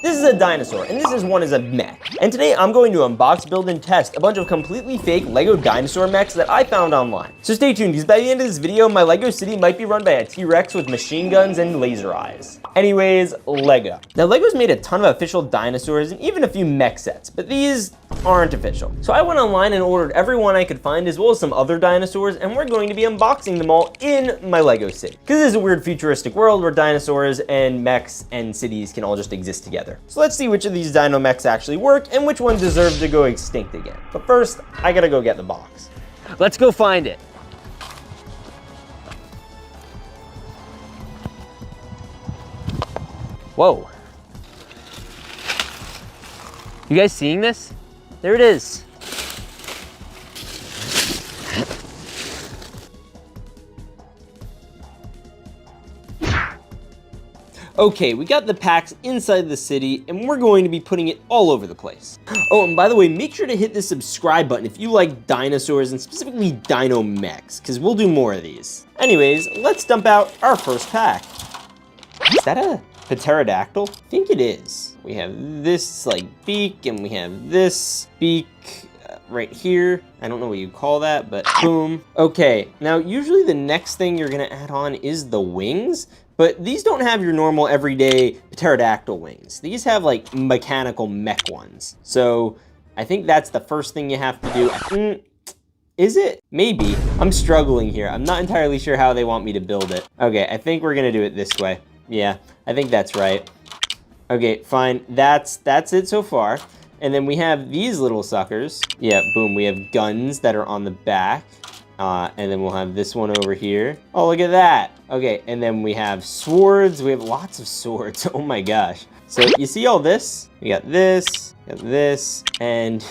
This is a dinosaur, and this is one as a mech. And today I'm going to unbox, build, and test a bunch of completely fake LEGO dinosaur mechs that I found online. So stay tuned, because by the end of this video, my LEGO city might be run by a T-Rex with machine guns and laser eyes. Anyways, LEGO. Now LEGO's made a ton of official dinosaurs and even a few mech sets, but these aren't official. So I went online and ordered every one I could find, as well as some other dinosaurs, and we're going to be unboxing them all in my LEGO city. Because this is a weird futuristic world where dinosaurs and mechs and cities can all just exist together. So let's see which of these dino mechs actually work and which ones deserve to go extinct again. But first, I gotta go get the box. Let's go find it. Whoa. You guys seeing this? There it is. Okay, we got the packs inside the city, and we're going to be putting it all over the place. Oh, and by the way, make sure to hit the subscribe button if you like dinosaurs and specifically dino mechs, because we'll do more of these. Anyways, let's dump out our first pack. Is that a pterodactyl? I think it is. We have this like beak, and we have this beak right here. I don't know what you call that, but boom. Okay, now usually the next thing you're gonna add on is the wings, but these don't have your normal everyday pterodactyl wings. These have like mechanical mech ones. So I think that's the first thing you have to do. Is it? Maybe. I'm struggling here. I'm not entirely sure how they want me to build it. Okay, I think we're gonna do it this way. Yeah, I think that's right. Okay, fine. That's it so far. And then we have these little suckers. Yeah, boom, we have guns that are on the back. And then we'll have this one over here. Oh, look at that. Okay, and then we have swords. We have lots of swords. Oh my gosh. So you see all this? We got this, and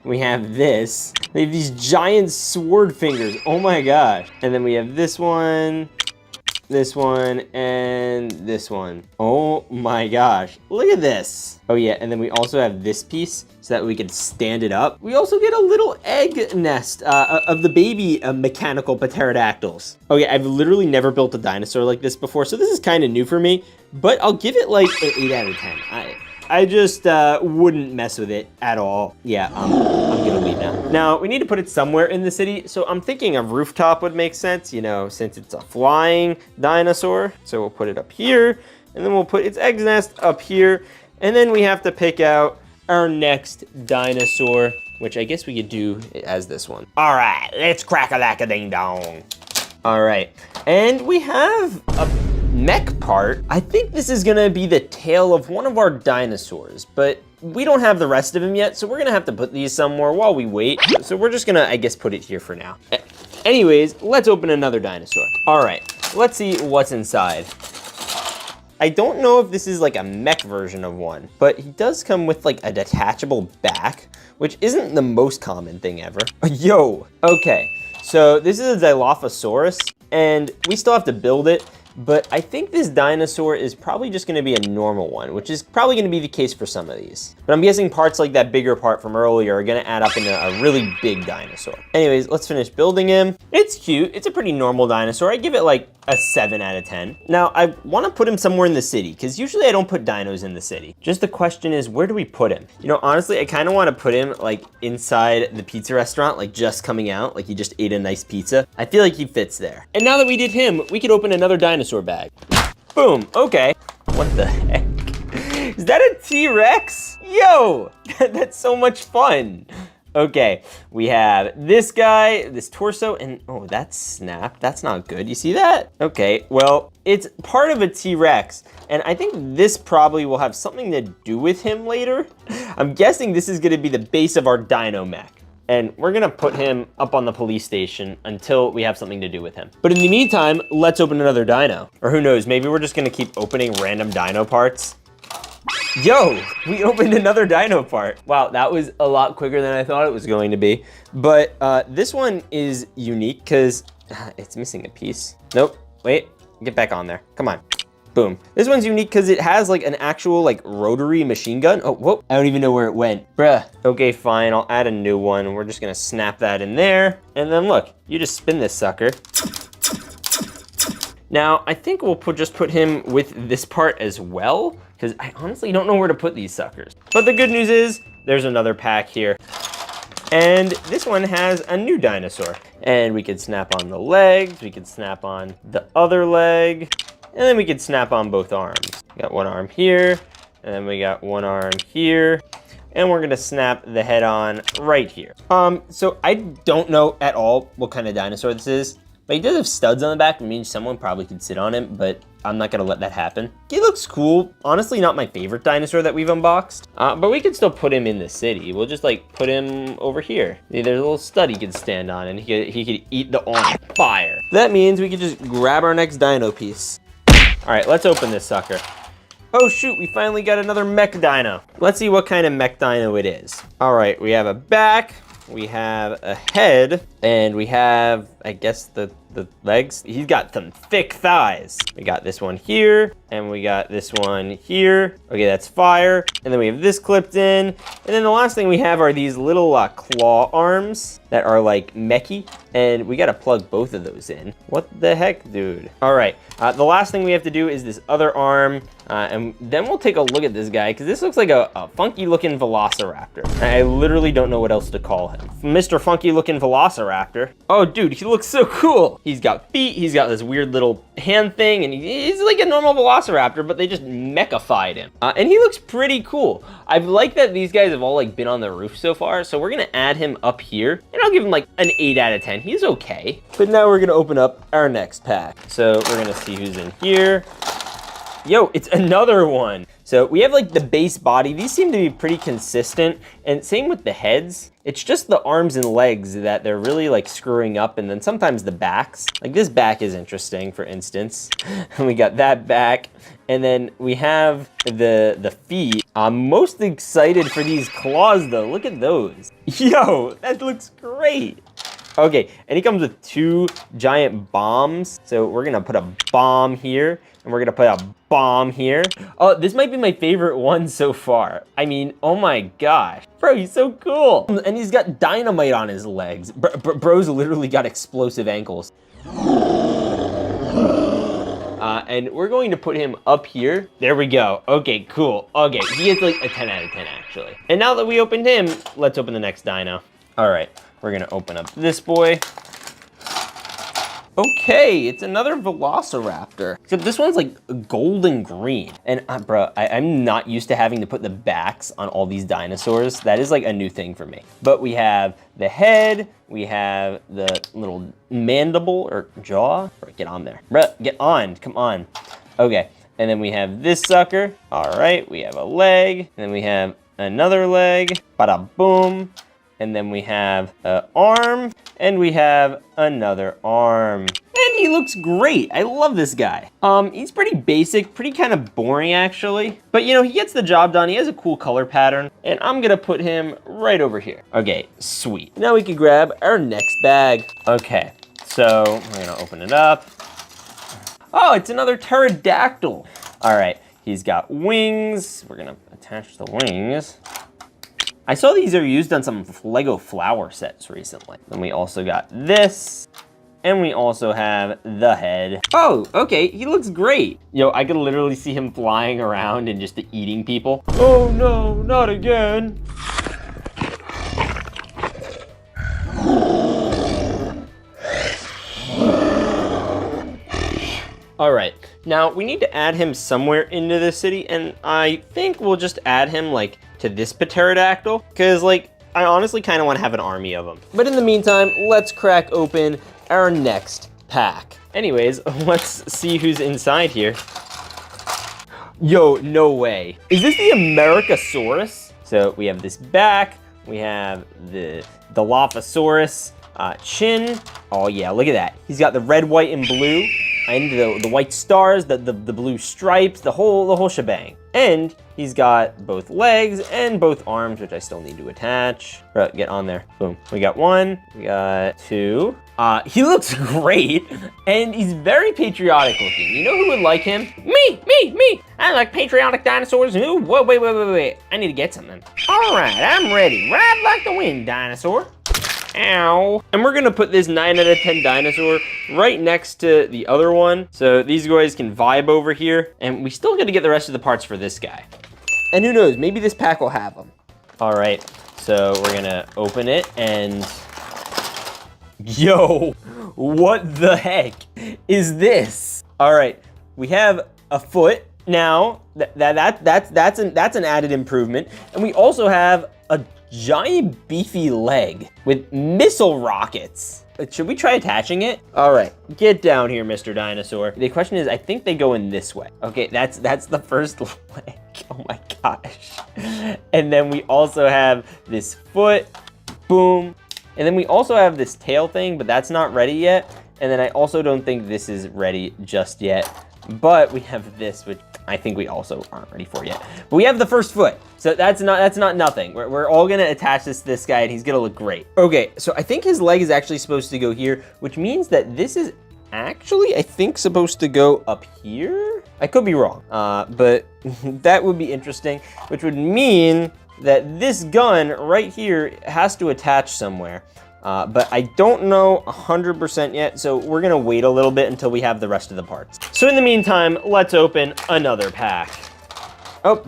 we have this. They have these giant sword fingers. Oh my gosh. And then we have this one, and this one. Oh my gosh, look at this. Oh yeah, and then we also have this piece so that we can stand it up. We also get a little egg nest of the baby mechanical pterodactyls. Okay, I've literally never built a dinosaur like this before, so this is kind of new for me, but I'll give it like an 8 out of 10. I just wouldn't mess with it at all. Yeah, I'm gonna leave now. Now, we need to put it somewhere in the city, so I'm thinking a rooftop would make sense, you know, since it's a flying dinosaur. So we'll put it up here, and then we'll put its egg nest up here, and then we have to pick out our next dinosaur, which I guess we could do as this one. All right, let's crack-a-lack-a-ding-dong. All right, and we have a mech part. I think this is gonna be the tail of one of our dinosaurs, but we don't have the rest of him yet, so we're gonna have to put these somewhere while we wait. So we're just gonna, I guess, put it here for now. Anyways, let's open another dinosaur. All right, let's see what's inside. I don't know if this is like a mech version of one, but he does come with like a detachable back, which isn't the most common thing ever. Yo, okay, so this is a Dilophosaurus, and we still have to build it. But I think this dinosaur is probably just gonna be a normal one, which is probably gonna be the case for some of these. But I'm guessing parts like that bigger part from earlier are gonna add up into a really big dinosaur. Anyways, let's finish building him. It's cute, it's a pretty normal dinosaur. I give it like a 7 out of 10. Now, I wanna put him somewhere in the city, because usually I don't put dinos in the city. Just the question is, where do we put him? You know, honestly, I kinda wanna put him like inside the pizza restaurant, like just coming out, like he just ate a nice pizza. I feel like he fits there. And now that we did him, we could open another dinosaur bag. Boom, okay. What the heck? Is that a T-Rex? Yo, that's so much fun. Okay, we have this guy, this torso, and oh, that's snapped. That's not good. You see that? Okay, well, it's part of a T-Rex, and I think this probably will have something to do with him later. I'm guessing this is gonna be the base of our dino mech. And we're gonna put him up on the police station until we have something to do with him. But in the meantime, let's open another dino. Or who knows, maybe we're just gonna keep opening random dino parts. Yo, we opened another dino part. Wow, that was a lot quicker than I thought it was going to be. But this one is unique because it's missing a piece. Nope, wait, get back on there, come on. Boom. This one's unique because it has like an actual like rotary machine gun. Oh, whoa, I don't even know where it went. Bruh. Okay, fine, I'll add a new one. We're just gonna snap that in there. And then look, you just spin this sucker. Now, I think we'll just put him with this part as well, because I honestly don't know where to put these suckers. But the good news is there's another pack here. And this one has a new dinosaur. And we could snap on the legs, we could snap on the other leg, and then we could snap on both arms. We got one arm here, and then we got one arm here. And we're gonna snap the head on right here. So I don't know at all what kind of dinosaur this is, but he does have studs on the back. It means someone probably could sit on him, but I'm not gonna let that happen. He looks cool. Honestly, not my favorite dinosaur that we've unboxed, but we could still put him in the city. We'll just like put him over here. There's a little stud he could stand on, and he could eat the orange fire. That means we could just grab our next dino piece. All right, let's open this sucker. Oh shoot, we finally got another mech dino. Let's see what kind of mech dino it is. All right, we have a back, we have a head, and we have, I guess, the legs. He's got some thick thighs. We got this one here, and we got this one here. Okay, that's fire. And then we have this clipped in. And then the last thing we have are these little claw arms that are like mechy. And we gotta plug both of those in. What the heck, dude? All right, the last thing we have to do is this other arm. And then we'll take a look at this guy, because this looks like a funky looking velociraptor. I literally don't know what else to call him. Mr. Funky looking velociraptor. Oh, dude, he looks so cool. He's got feet, he's got this weird little hand thing, and he's like a normal velociraptor, but they just mechified him. And he looks pretty cool. I like that these guys have all like been on the roof so far, so we're gonna add him up here, and I'll give him like an 8 out of 10. He's okay. But now we're gonna open up our next pack. So we're gonna see who's in here. Yo, it's another one. So we have like the base body. These seem to be pretty consistent, and same with the heads. It's just the arms and legs that they're really like screwing up, and then sometimes the backs. Like this back is interesting, for instance. And we got that back, and then we have the feet. I'm most excited for these claws though. Look at those. Yo, that looks great. Okay, and he comes with 2 giant bombs. So we're gonna put a bomb here, and we're gonna put a bomb here. Oh, this might be my favorite one so far. I mean, oh my gosh. Bro, he's so cool. And he's got dynamite on his legs. Bro's literally got explosive ankles. And we're going to put him up here. There we go. Okay, cool. Okay, he gets like a 10 out of 10 actually. And now that we opened him, let's open the next dino. All right, we're gonna open up this boy. Okay, it's another velociraptor. Except this one's like golden green. And bro, I'm not used to having to put the backs on all these dinosaurs. That is like a new thing for me. But we have the head, we have the little mandible or jaw. Bro, get on there. Bro, get on, come on. Okay, and then we have this sucker. All right, we have a leg, and then we have another leg. Bada boom. And then we have an arm, and we have another arm. And he looks great. I love this guy. He's pretty basic, pretty kind of boring actually. But you know, he gets the job done. He has a cool color pattern, and I'm gonna put him right over here. Okay, sweet. Now we can grab our next bag. Okay, so we're gonna open it up. Oh, it's another pterodactyl. All right, he's got wings. We're gonna attach the wings. I saw these are used on some LEGO flower sets recently. Then we also got this, and we also have the head. Oh, okay, he looks great. Yo, I could literally see him flying around and just eating people. Oh no, not again. All right, now we need to add him somewhere into the city, and I think we'll just add him like to this pterodactyl, because like I honestly kind of want to have an army of them. But in the meantime, let's crack open our next pack. Anyways, let's see who's inside here. Yo, no way. Is this the Americasaurus? So we have this back, we have the Dilophosaurus chin. Oh yeah, look at that. He's got the red, white, and blue. And the white stars, the blue stripes, the whole shebang. And he's got both legs and both arms, which I still need to attach. Right, get on there. Boom. We got 1, we got 2. He looks great, and he's very patriotic looking. You know who would like him? Me. I like patriotic dinosaurs. Ooh, wait. I need to get something. All right, I'm ready. Ride like the wind, dinosaur. Ow. And we're gonna put this 9 out of 10 dinosaur right next to the other one. So these guys can vibe over here. And we still gotta get the rest of the parts for this guy. And who knows, maybe this pack will have them. All right, so we're gonna open it and yo, what the heck is this? All right, we have a foot. Now, that's an added improvement. And we also have a giant beefy leg with missile rockets. Should we try attaching it? All right, get down here, Mr. Dinosaur. The question is, I think they go in this way. Okay, that's the first leg. Oh my gosh. And then we also have this foot, boom. And then we also have this tail thing, but that's not ready yet. And then I also don't think this is ready just yet. But we have this, which I think we also aren't ready for yet. But we have the first foot, so that's not nothing. We're all gonna attach this to this guy and he's gonna look great. Okay, so I think his leg is actually supposed to go here, which means that this is actually, I think, supposed to go up here? I could be wrong, but that would be interesting, which would mean that this gun right here has to attach somewhere. But I don't know 100% yet, so we're gonna wait a little bit until we have the rest of the parts. So in the meantime, let's open another pack. Oh,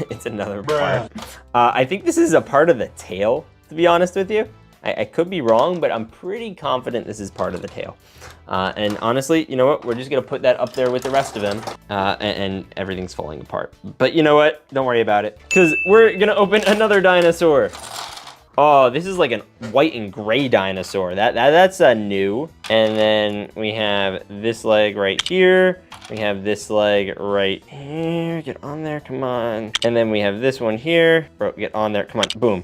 it's another part. I think this is a part of the tail, to be honest with you. I could be wrong, but I'm pretty confident this is part of the tail. And honestly, you know what? We're just gonna put that up there with the rest of them, and everything's falling apart. But you know what? Don't worry about it, because we're gonna open another dinosaur. Oh, this is like a white and gray dinosaur. That's new. And then we have this leg right here. We have this leg right here. Get on there, come on. And then we have this one here. Bro, get on there, come on, boom.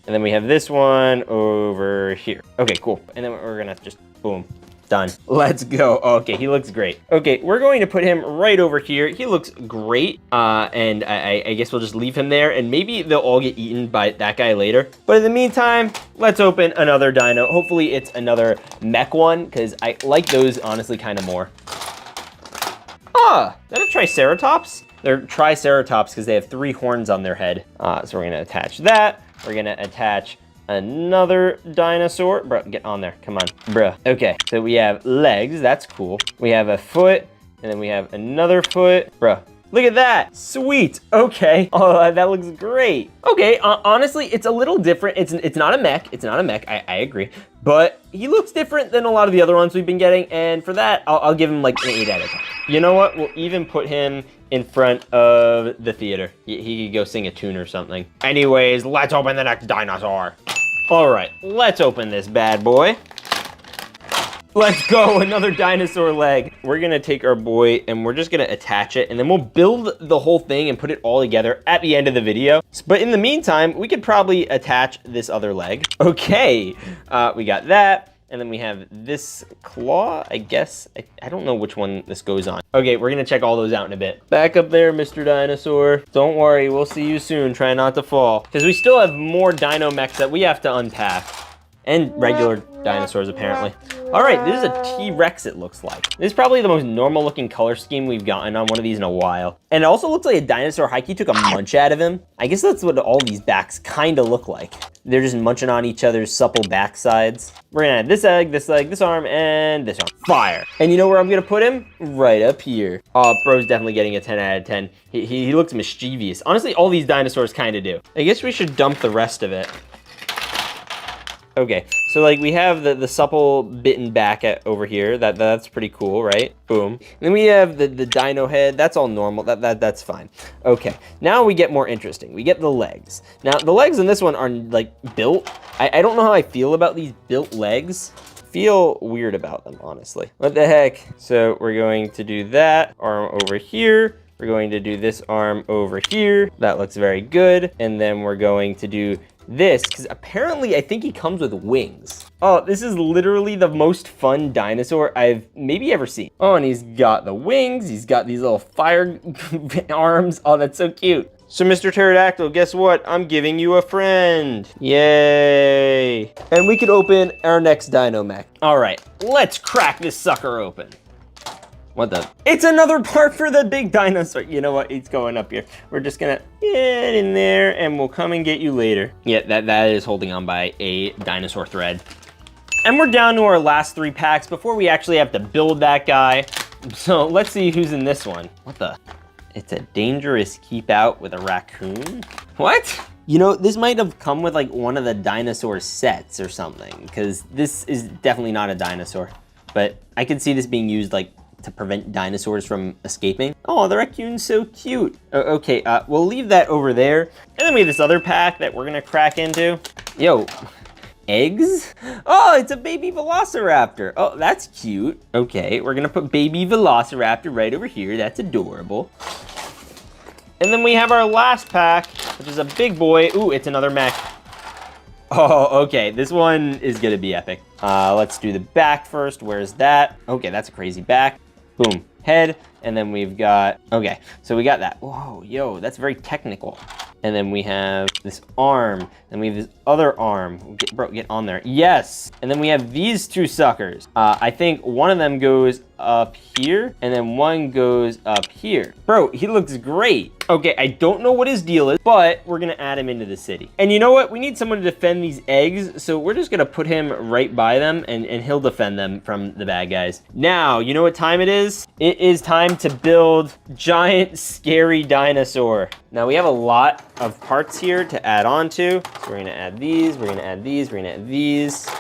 And then we have this one over here. Okay, cool. And then we're gonna just, boom. Done. Let's go. Okay, he looks great. Okay, we're going to put him right over here. He looks great. And I guess we'll just leave him there and maybe they'll all get eaten by that guy later. But in the meantime, let's open another dino. Hopefully it's another mech one because I like those honestly kind of more. Ah, is that a Triceratops? They're Triceratops because they have 3 horns on their head. So we're gonna attach that. We're gonna attach another dinosaur. Bro, get on there, come on, bruh. Okay, so we have legs, that's cool. We have a foot, and then we have another foot. Bro, look at that, sweet, okay. Oh, that looks great. Okay, honestly, it's a little different. It's not a mech, I agree. But he looks different than a lot of the other ones we've been getting, and for that, I'll give him like an 8 out of 10. You know what, we'll even put him in front of the theater. He could go sing a tune or something. Anyways, let's open the next dinosaur. All right, let's open this bad boy. Let's go, another dinosaur leg. We're gonna take our boy and we're just gonna attach it and then we'll build the whole thing and put it all together at the end of the video. But in the meantime, we could probably attach this other leg. Okay, we got that. And then we have this claw, I guess. I don't know which one this goes on. Okay, we're gonna check all those out in a bit. Back up there, Mr. Dinosaur. Don't worry, we'll see you soon. Try not to fall. Because we still have more dino mechs that we have to unpack. And regular dinosaurs, apparently. All right, this is a T-Rex, it looks like. This is probably the most normal looking color scheme we've gotten on one of these in a while. And it also looks like a dinosaur hikey took a munch out of him. I guess that's what all these backs kind of look like. They're just munching on each other's supple backsides. We're gonna have this leg, this arm, and this arm. Fire. And you know where I'm gonna put him? Right up here. Oh, bro's definitely getting a 10 out of 10. He looks mischievous. Honestly, all these dinosaurs kind of do. I guess we should dump the rest of it. Okay, so like we have the supple bitten back over here. That's pretty cool, right? Boom. And then we have the dino head. That's all normal. That's fine. Okay, now we get more interesting. We get the legs. Now the legs in this one are like built. I don't know how I feel about these built legs. Feel weird about them, honestly. What the heck? So we're going to do that arm over here. We're going to do this arm over here. That looks very good. And then we're going to do this, because apparently I think he comes with wings. Oh, this is literally the most fun dinosaur I've maybe ever seen. Oh, and he's got the wings. He's got these little fire arms. Oh, that's so cute. So Mr. Pterodactyl, guess what? I'm giving you a friend. Yay. And we could open our next dino mech. All right, let's crack this sucker open. What the? It's another part for the big dinosaur. You know what? It's going up here. We're just gonna get in there and we'll come and get you later. Yeah, that is holding on by a dinosaur thread. And we're down to our last 3 packs before we actually have to build that guy. So let's see who's in this one. What the? It's a dangerous keep out with a raccoon? What? You know, this might have come with like one of the dinosaur sets or something, because this is definitely not a dinosaur. But I could see this being used like to prevent dinosaurs from escaping. Oh, the raccoon's so cute. Okay, we'll leave that over there. And then we have this other pack that we're gonna crack into. Yo, eggs? Oh, it's a baby velociraptor. Oh, that's cute. Okay, we're gonna put baby velociraptor right over here. That's adorable. And then we have our last pack, which is a big boy. Ooh, it's another mech. Oh, okay, this one is gonna be epic. Let's do the back first. Where's that? Okay, that's a crazy back. Boom, head, and then we've got, okay, so we got that. Whoa, yo, that's very technical. And then we have this arm, and we have this other arm. Bro, get on there. Yes! And then we have these 2 suckers. I think one of them goes up here, and then one goes up here. Bro, he looks great. Okay, I don't know what his deal is, but we're gonna add him into the city. And you know what? We need someone to defend these eggs, so we're just gonna put him right by them, and he'll defend them from the bad guys. Now, you know what time it is? It is time to build giant, scary dinosaur. Now, we have a lot of parts here to add on to. So we're gonna add these, we're gonna add these, we're gonna add these.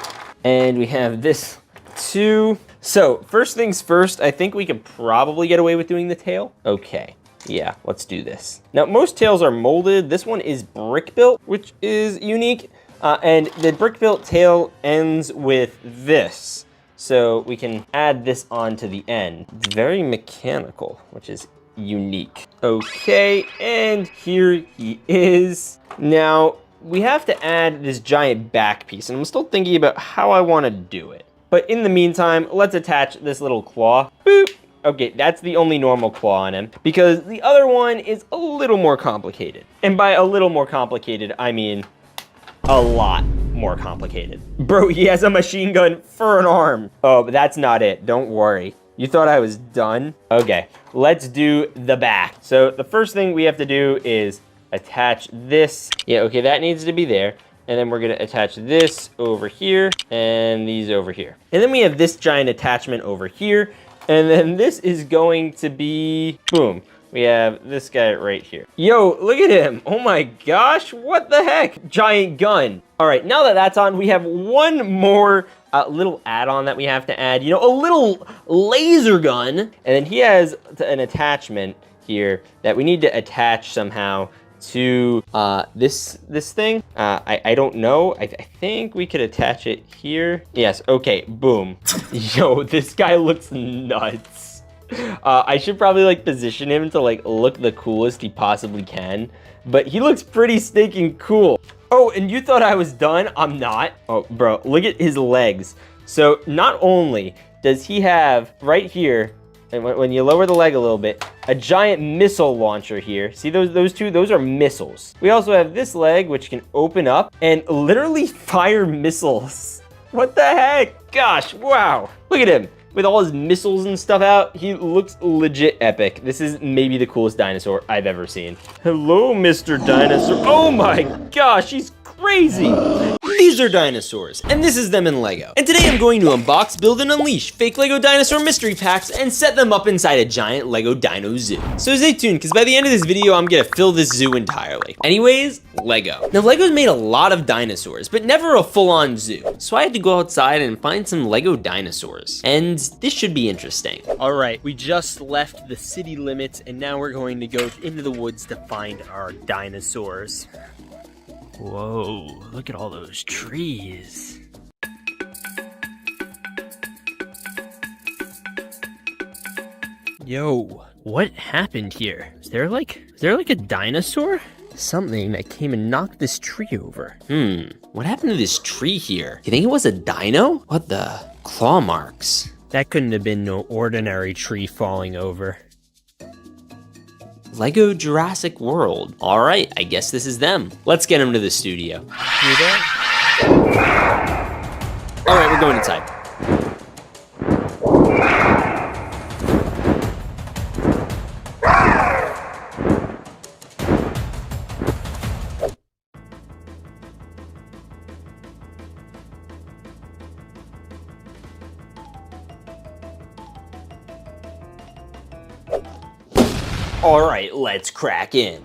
And we have this too. So first things first, I think we could probably get away with doing the tail. Okay, yeah, let's do this. Now, most tails are molded. This one is brick built, which is unique. And the brick built tail ends with this. So we can add this onto the end. It's very mechanical, which is unique. Okay, and here he is. Now, we have to add this giant back piece, and I'm still thinking about how I want to do it. But in the meantime, let's attach this little claw. Boop. Okay, that's the only normal claw on him, because the other one is a little more complicated. And by a little more complicated, I mean a lot more complicated. Bro, he has a machine gun for an arm. Oh, but that's not it. Don't worry. You thought I was done? Okay, let's do the back. So the first thing we have to do is attach this. Yeah, okay, that needs to be there. And then we're gonna attach this over here and these over here. And then we have this giant attachment over here. And then this is going to be, boom. We have this guy right here. Yo, look at him. Oh my gosh, what the heck? Giant gun. All right, now that that's on, we have one more little add-on that we have to add. You know, a little laser gun. And then he has an attachment here that we need to attach somehow to this thing. I don't know. I think we could attach it here. Yes, okay, boom. Yo, this guy looks nuts. I should probably like position him to like look the coolest he possibly can, but he looks pretty stinking cool. Oh, and you thought I was done? I'm not. Oh, bro, look at his legs. So not only does he have right here, and when you lower the leg a little bit, a giant missile launcher here. See those two? Those are missiles. We also have this leg, which can open up and literally fire missiles. What the heck? Gosh, wow. Look at him. With all his missiles and stuff out, he looks legit epic. This is maybe the coolest dinosaur I've ever seen. Hello, Mr. Dinosaur. Oh my gosh, he's crazy. These are dinosaurs, and this is them in LEGO. And today I'm going to unbox, build, and unleash fake LEGO dinosaur mystery packs and set them up inside a giant LEGO dino zoo. So stay tuned, because by the end of this video, I'm gonna fill this zoo entirely. Anyways, LEGO. Now, LEGO's made a lot of dinosaurs, but never a full-on zoo. So I had to go outside and find some LEGO dinosaurs. And this should be interesting. All right, we just left the city limits, and now we're going to go into the woods to find our dinosaurs. Whoa, look at all those trees. Yo, what happened here? Is there like a dinosaur? Something that came and knocked this tree over. What happened to this tree here? You think it was a dino? What the? Claw marks. That couldn't have been no ordinary tree falling over. LEGO Jurassic World. All right, I guess this is them. Let's get them to the studio. You there? All right, we're going inside. All right, let's crack in.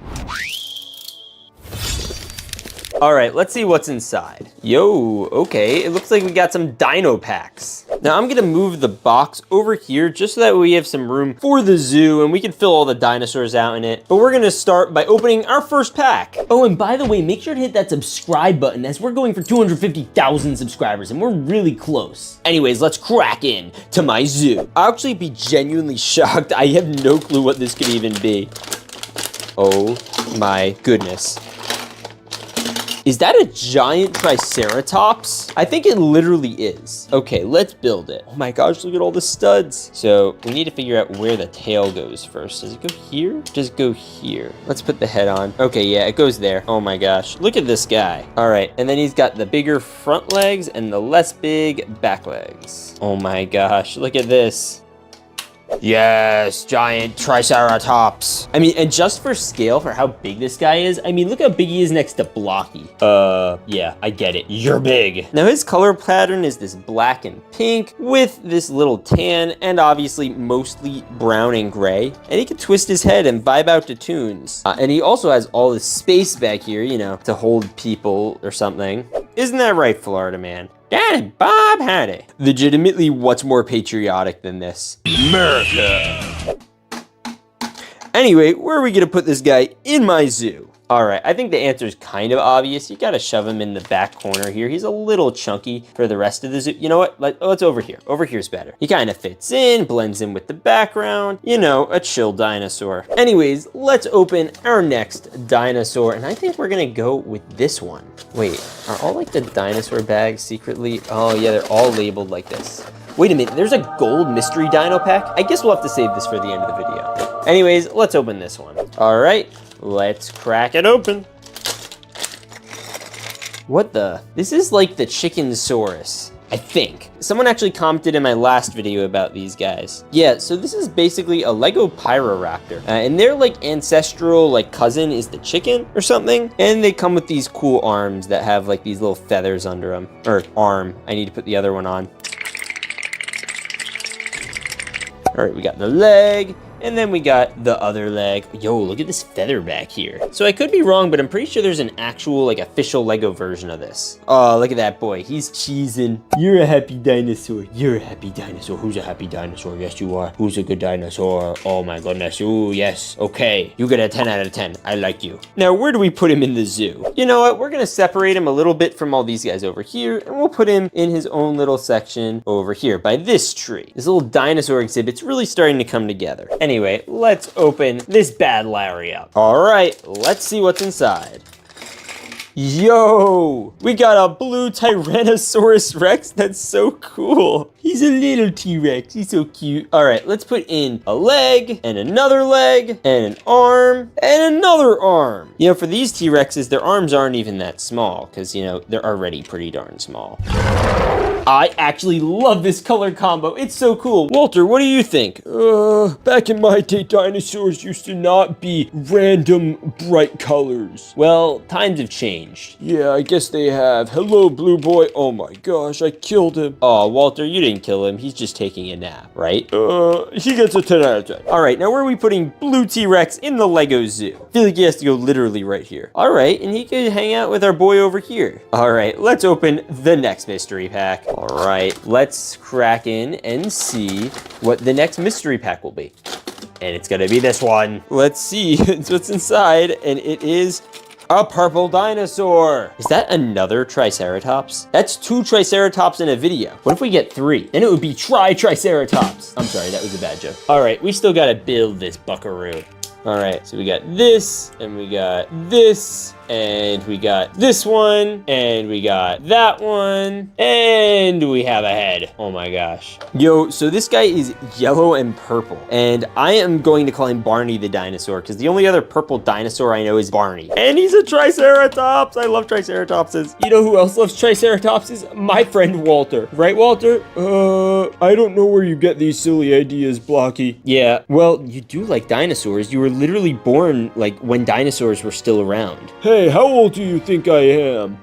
All right, let's see what's inside. Yo, okay, it looks like we got some dino packs. Now I'm gonna move the box over here just so that we have some room for the zoo and we can fill all the dinosaurs out in it. But we're gonna start by opening our first pack. Oh, and by the way, make sure to hit that subscribe button as we're going for 250,000 subscribers and we're really close. Anyways, let's crack in to my zoo. I'll actually be genuinely shocked. I have no clue what this could even be. Oh my goodness. Is that a giant triceratops? I think it literally is. Okay, let's build it. Oh my gosh, look at all the studs. So we need to figure out where the tail goes first. Does it go here? Does it go here? Let's put the head on. Okay, yeah, it goes there. Oh my gosh, look at this guy. All right, and then he's got the bigger front legs and the less big back legs. Oh my gosh, look at this. Yes, giant triceratops. I mean, and just for scale, for how big this guy is, I mean, look how big he is next to Blocky. Yeah, I get it. You're big. Now, his color pattern is this black and pink with this little tan and obviously mostly brown and gray. And he can twist his head and vibe out to tunes. And he also has all this space back here, you know, to hold people or something. Isn't that right, Florida man? Daddy Bob had it. Legitimately, what's more patriotic than this? America. Anyway, where are we gonna put this guy in my zoo? All right, I think the answer is kind of obvious. You gotta shove him in the back corner here. He's a little chunky for the rest of the zoo. You know what? Let's over here. Over here's better. He kind of fits in, blends in with the background. You know, a chill dinosaur. Anyways, let's open our next dinosaur. And I think we're gonna go with this one. Wait, are all like the dinosaur bags secretly? Oh yeah, they're all labeled like this. Wait a minute, there's a gold mystery dino pack? I guess we'll have to save this for the end of the video. Anyways, let's open this one. All right. Let's crack it open. What the? This is like the Chickensaurus, I think. Someone actually commented in my last video about these guys. Yeah, so this is basically a Lego Pyroraptor. And their like ancestral like cousin is the chicken or something. And they come with these cool arms that have like these little feathers under them. Or arm, I need to put the other one on. All right, we got the leg. And then we got the other leg. Yo, look at this feather back here. So I could be wrong, but I'm pretty sure there's an actual, like, official Lego version of this. Oh, look at that boy. He's cheesing. You're a happy dinosaur. You're a happy dinosaur. Who's a happy dinosaur? Yes, you are. Who's a good dinosaur? Oh, my goodness. Ooh, yes. Okay. You get a 10 out of 10. I like you. Now, where do we put him in the zoo? You know what? We're going to separate him a little bit from all these guys over here, and we'll put him in his own little section over here by this tree. This little dinosaur exhibit's really starting to come together. Anyway, let's open this bad Larry up. All right, let's see what's inside. Yo, we got a blue Tyrannosaurus Rex. That's so cool. He's a little T-Rex. He's so cute. All right, let's put in a leg and another leg and an arm and another arm. You know, for these T-Rexes, their arms aren't even that small because, you know, they're already pretty darn small. I actually love this color combo. It's so cool. Walter, what do you think? Back in my day, dinosaurs used to not be random bright colors. Well, times have changed. Yeah, I guess they have. Hello, blue boy. Oh my gosh, I killed him. Oh, Walter, you didn't kill him. He's just taking a nap, right? He gets a 10 out of 10. All right, now where are we putting blue T-Rex in the Lego Zoo? I feel like he has to go literally right here. All right, and he could hang out with our boy over here. All right, let's open the next mystery pack. All right, let's crack in and see what the next mystery pack will be. And it's gonna be this one. Let's see what's inside, and it is a purple dinosaur. Is that another Triceratops? That's 2 Triceratops in a video. What if we get 3? Then it would be Triceratops. I'm sorry, that was a bad joke. All right, we still gotta build this buckaroo. All right, so we got this, and we got this, and we got this one, and we got that one, and we have a head. Oh my gosh. Yo, so this guy is yellow and purple, and I am going to call him Barney the dinosaur, because the only other purple dinosaur I know is Barney. And he's a Triceratops. I love Triceratopses. You know who else loves Triceratopses? My friend Walter. Right, Walter? I don't know where you get these silly ideas, Blocky. Yeah, well, you do like dinosaurs. You were literally born, like, when dinosaurs were still around. Hey, how old do you think I am?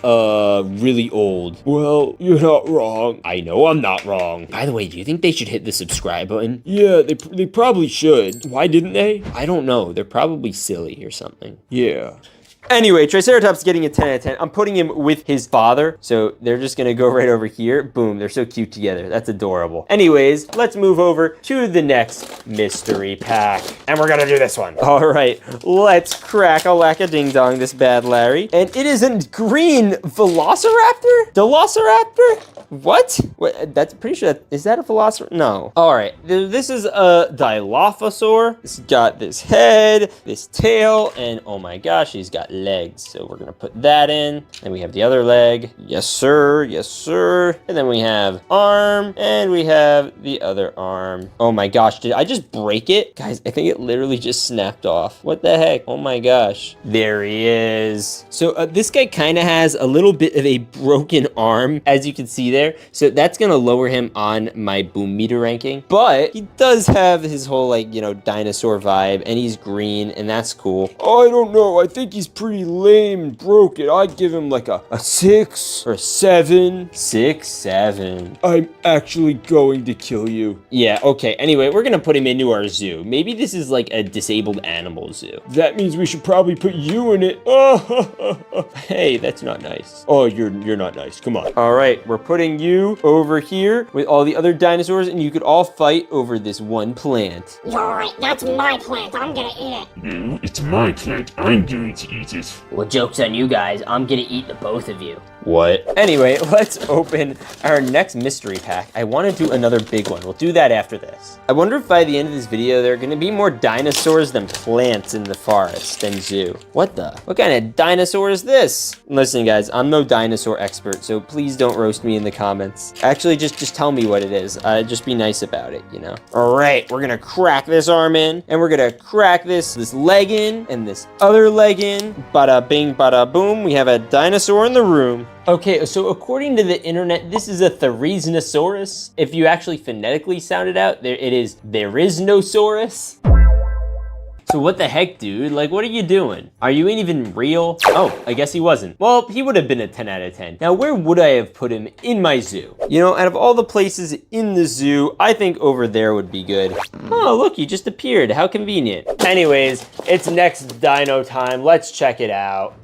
Really old. Well, you're not wrong. I know I'm not wrong. By the way, do you think they should hit the subscribe button? Yeah, they probably should. Why didn't they? I don't know. They're probably silly or something. Yeah. Anyway, Triceratops getting a 10 out of 10. I'm putting him with his father, so they're just gonna go right over here. Boom, they're so cute together. That's adorable. Anyways, let's move over to the next mystery pack. And we're gonna do this one. All right, let's crack a lack-a-ding-dong this bad Larry. And it is a green Velociraptor? Velociraptor? What? That's pretty sure is that a Velociraptor? No. All right, this is a Dilophosaur. It's got this head, this tail, and oh my gosh, he's got legs. So we're gonna put that in. And we have the other leg. Yes, sir. Yes, sir. And then we have arm, and we have the other arm. Oh my gosh, did I just break it? Guys, I think it literally just snapped off. What the heck? Oh my gosh. There he is. So this guy kind of has a little bit of a broken arm, as you can see there. So that's gonna lower him on my boom meter ranking. But he does have his whole, like, you know, dinosaur vibe, and he's green, and that's cool. I don't know. I think he's pretty lame and broken. I'd give him like a 6 or a 7. 6, 7. I'm actually going to kill you. Yeah, okay. Anyway, we're gonna put him into our zoo. Maybe this is like a disabled animal zoo. That means we should probably put you in it. Hey, that's not nice. Oh, you're not nice. Come on. All right, we're putting you over here with all the other dinosaurs, and you could all fight over this one plant. You're right, that's my plant. I'm gonna eat it. No, it's my plant. I'm going to eat it. Well, joke's on you guys. I'm gonna eat the both of you. What? Anyway, let's open our next mystery pack. I want to do another big one. We'll do that after this. I wonder if by the end of this video, there are going to be more dinosaurs than plants in the forest and zoo. What kind of dinosaur is this? Listen, guys, I'm no dinosaur expert, so please don't roast me in the comments. Actually, just tell me what it is. Just be nice about it, you know? All right, we're going to crack this arm in, and we're going to crack this leg in, and this other leg in. Bada bing, bada boom. We have a dinosaur in the room. Okay, so according to the internet, this is a Therizinosaurus. If you actually phonetically sound it out, there is no saurus. So what the heck, dude? Like, what are you doing? Are you even real? Oh, I guess he wasn't. Well, he would have been a 10 out of 10. Now, where would I have put him in my zoo? You know, out of all the places in the zoo, I think over there would be good. Oh, look, he just appeared. How convenient. Anyways, it's next dino time. Let's check it out.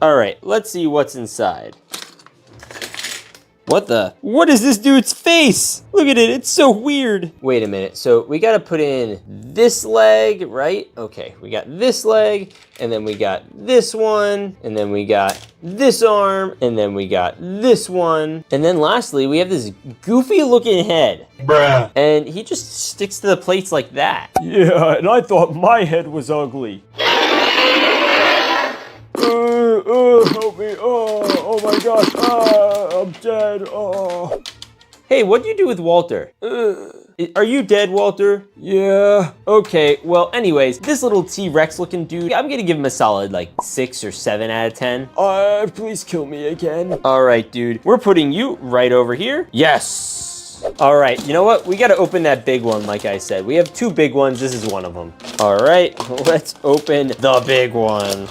All right, let's see what's inside. What is this dude's face? Look at it, it's so weird. Wait a minute, so we gotta put in this leg, right? Okay, we got this leg, and then we got this one, and then we got this arm, and then we got this one. And then lastly, we have this goofy looking head. Bruh. And he just sticks to the plates like that. Yeah, and I thought my head was ugly. Help me. Oh my gosh. I'm dead. Oh. Hey, what'd you do with Walter? Are you dead, Walter? Yeah. Okay, well, anyways, this little T-Rex looking dude, I'm gonna give him a solid, like, 6 or 7 out of 10. Please kill me again. All right, dude. We're putting you right over here. Yes. All right, you know what? We gotta open that big one, like I said. We have 2 big ones. This is one of them. All right, let's open the big one.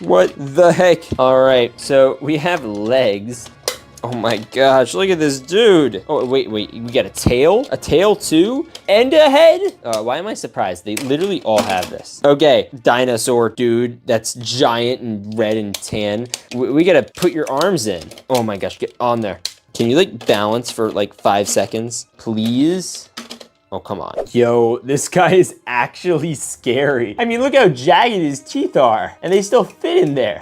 What the heck? All right, so we have legs. Oh my gosh, look at this dude. Oh, wait, we got a tail too, and a head? Why am I surprised? They literally all have this. Okay, dinosaur dude, that's giant and red and tan. We gotta put your arms in. Oh my gosh, get on there. Can you like balance for like 5 seconds, please? Oh, come on. Yo, this guy is actually scary. I mean, look how jagged his teeth are, and they still fit in there.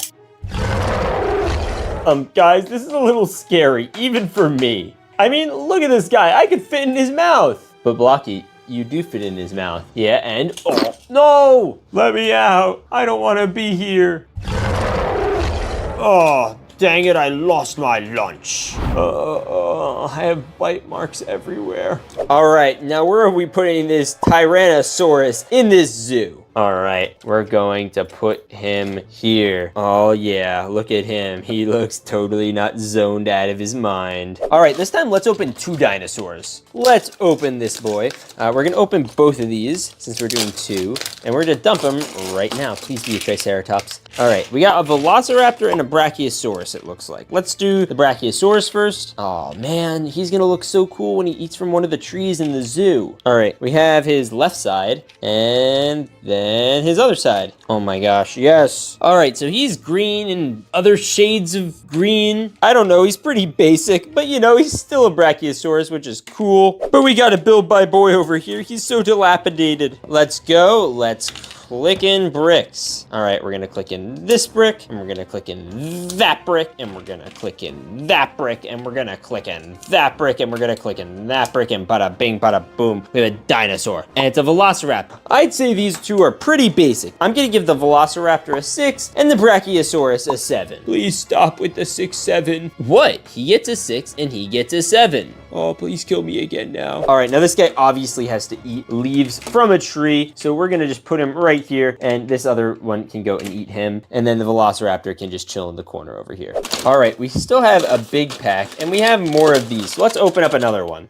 Guys, this is a little scary, even for me. I mean, look at this guy. I could fit in his mouth. But Blocky, you do fit in his mouth. Yeah, and oh, no! Let me out. I don't want to be here. Oh, dang it, I lost my lunch. I have bite marks everywhere. All right, now where are we putting this Tyrannosaurus in this zoo? All right, we're going to put him here. Oh yeah, look at him. He looks totally not zoned out of his mind. All right, this time let's open 2 dinosaurs. Let's open this boy. We're gonna open both of these since we're doing 2, and we're gonna dump them right now. Please be a Triceratops. All right, we got a Velociraptor and a Brachiosaurus, it looks like. Let's do the Brachiosaurus first. Oh man, he's gonna look so cool when he eats from one of the trees in the zoo. All right, we have his left side and then his other side. Oh my gosh, yes. All right, so he's green and other shades of green. I don't know, he's pretty basic, but you know, he's still a Brachiosaurus, which is cool. But we got a build by boy over here. He's so dilapidated. Let's go, let's click in bricks. All right, we're gonna click in this brick, and we're gonna click in that brick, and we're gonna click in that brick, and we're gonna click in that brick, and we're gonna click in that brick, and bada bing, bada boom, we have a dinosaur, and it's a Velociraptor. I'd say these 2 are pretty basic. I'm gonna give the Velociraptor a 6, and the Brachiosaurus a 7. Please stop with the 6, 7. What? He gets a 6, and he gets a 7. Oh, please kill me again now. All right, now this guy obviously has to eat leaves from a tree, so we're gonna just put him right here, and this other one can go and eat him, and then the Velociraptor can just chill in the corner over here. All right, we still have a big pack, and we have more of these, so let's open up another one.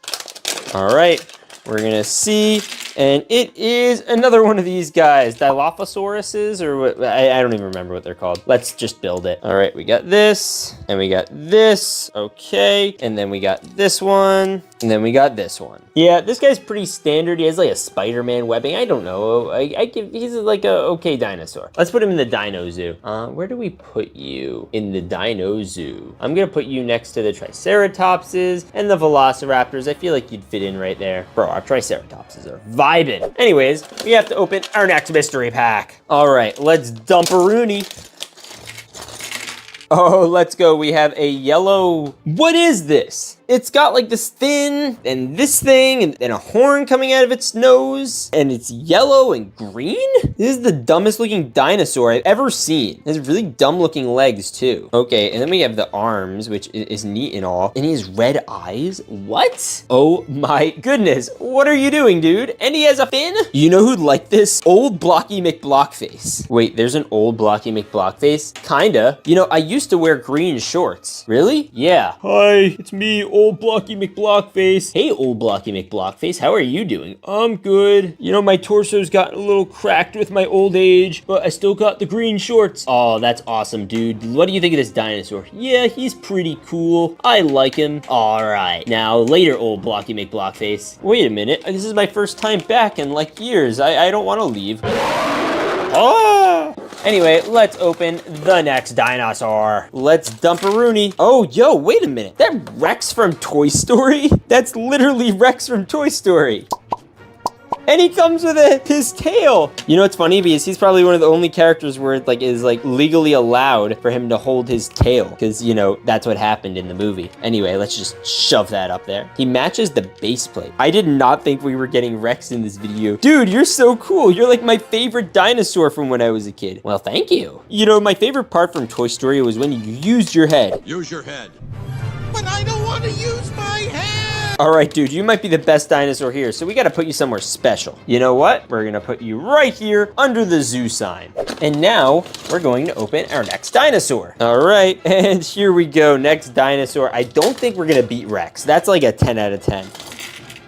All right, we're gonna see, and it is another one of these guys, Dilophosauruses, or what, I don't even remember what they're called. Let's just build it. All right, we got this, and we got this, okay, and then we got this one, and then we got this one. Yeah, this guy's pretty standard. He has like a Spider-Man webbing. I don't know. He's like a okay dinosaur. Let's put him in the Dino Zoo. Where do we put you in the Dino Zoo? I'm gonna put you next to the Triceratopses and the Velociraptors. I feel like you'd fit in right there. Bro, our Triceratopses are vibing. Anyways, we have to open our next mystery pack. All right, let's dump a Rooney. Oh, let's go. We have a yellow. What is this? It's got like this fin and this thing and a horn coming out of its nose, and it's yellow and green? This is the dumbest looking dinosaur I've ever seen. It has really dumb looking legs too. Okay, and then we have the arms, which is neat and all, and he has red eyes. What? Oh my goodness. What are you doing, dude? And he has a fin? You know who'd like this? Old Blocky McBlockface. Wait, there's an old Blocky McBlockface? Kinda. You know, I used to wear green shorts. Really? Yeah. Hi, it's me, Old Blocky McBlockface. Hey, Old Blocky McBlockface, how are you doing? I'm good. You know, my torso's gotten a little cracked with my old age, but I still got the green shorts. Oh, that's awesome, dude. What do you think of this dinosaur? Yeah, he's pretty cool. I like him. All right. Now, later, Old Blocky McBlockface. Wait a minute. This is my first time back in like years. I don't want to leave. Oh! Anyway, let's open the next dinosaur. Let's dump a Rooney. Oh, yo, wait a minute. That Rex from Toy Story? That's literally Rex from Toy Story. And he comes with his tail. You know, it's funny because he's probably one of the only characters where it is legally allowed for him to hold his tail. Because, you know, that's what happened in the movie. Anyway, let's just shove that up there. He matches the base plate. I did not think we were getting Rex in this video. Dude, you're so cool. You're like my favorite dinosaur from when I was a kid. Well, thank you. You know, my favorite part from Toy Story was when you used your head. Use your head. But I don't want to use my head! All right, dude, you might be the best dinosaur here, so we gotta put you somewhere special. You know what? We're gonna put you right here under the zoo sign. And now we're going to open our next dinosaur. All right, and here we go, next dinosaur. I don't think we're gonna beat Rex. That's like a 10 out of 10.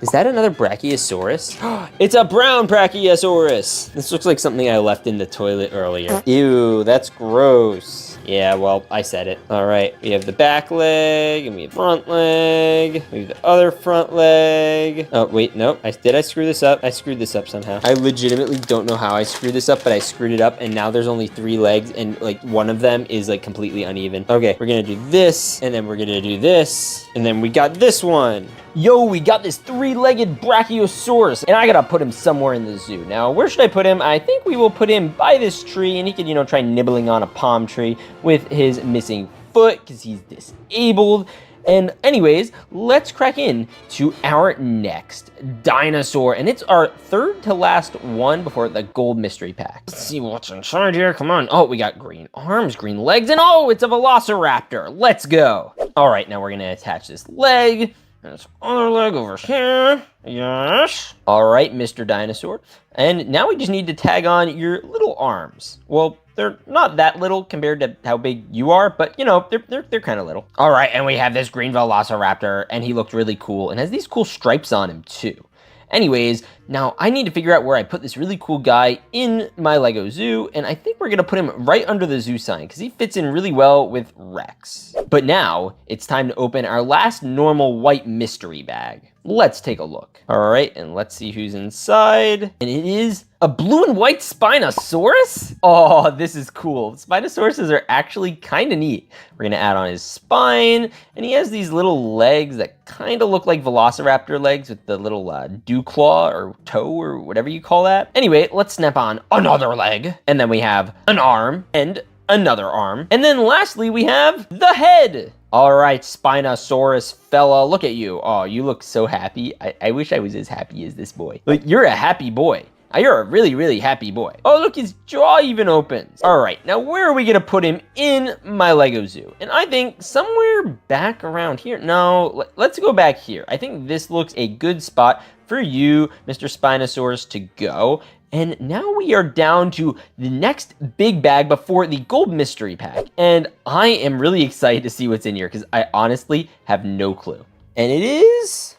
Is that another Brachiosaurus? It's a brown Brachiosaurus. This looks like something I left in the toilet earlier. Ew, that's gross. Yeah, well, I said it. All right, we have the back leg, and we have front leg. We have the other front leg. Oh, wait, nope. Did I screw this up? I screwed this up somehow. I legitimately don't know how I screwed this up, but I screwed it up, and now there's only 3 legs, and like one of them is like completely uneven. Okay, we're gonna do this, and then we're gonna do this, and then we got this one. Yo, we got this 3-legged Brachiosaurus, and I gotta put him somewhere in the zoo. Now, where should I put him? I think we will put him by this tree, and he can, you know, try nibbling on a palm tree with his missing foot, because he's disabled. And anyways, let's crack in to our next dinosaur, and it's our third to last one before the gold mystery pack. Let's see what's inside here, come on. Oh, we got green arms, green legs, and oh, it's a Velociraptor. Let's go. All right, now we're gonna attach this leg. This other leg over here. Yes. All right, Mr. Dinosaur. And now we just need to tag on your little arms. Well, they're not that little compared to how big you are, but you know, they're kind of little. All right, and we have this green velociraptor, and he looked really cool and has these cool stripes on him too. Anyways, now I need to figure out where I put this really cool guy in my Lego zoo, and I think we're gonna put him right under the zoo sign because he fits in really well with Rex. But now it's time to open our last normal white mystery bag. Let's take a look. All right, and let's see who's inside. And it is a blue and white Spinosaurus? Oh, this is cool. Spinosauruses are actually kind of neat. We're gonna add on his spine, and he has these little legs that kind of look like Velociraptor legs with the little dew claw or toe or whatever you call that. Anyway, let's snap on another leg, and then we have an arm and another arm. And then lastly, we have the head. All right, Spinosaurus fella, look at you. Oh, you look so happy. I wish I was as happy as this boy. Like, you're a happy boy. You're a really, really happy boy. Oh, look, his jaw even opens. All right, now where are we gonna put him in my Lego zoo? And I think somewhere back around here. No, let's go back here. I think this looks a good spot for you, Mr. Spinosaurus, to go. And now we are down to the next big bag before the gold mystery pack. And I am really excited to see what's in here because I honestly have no clue. And it is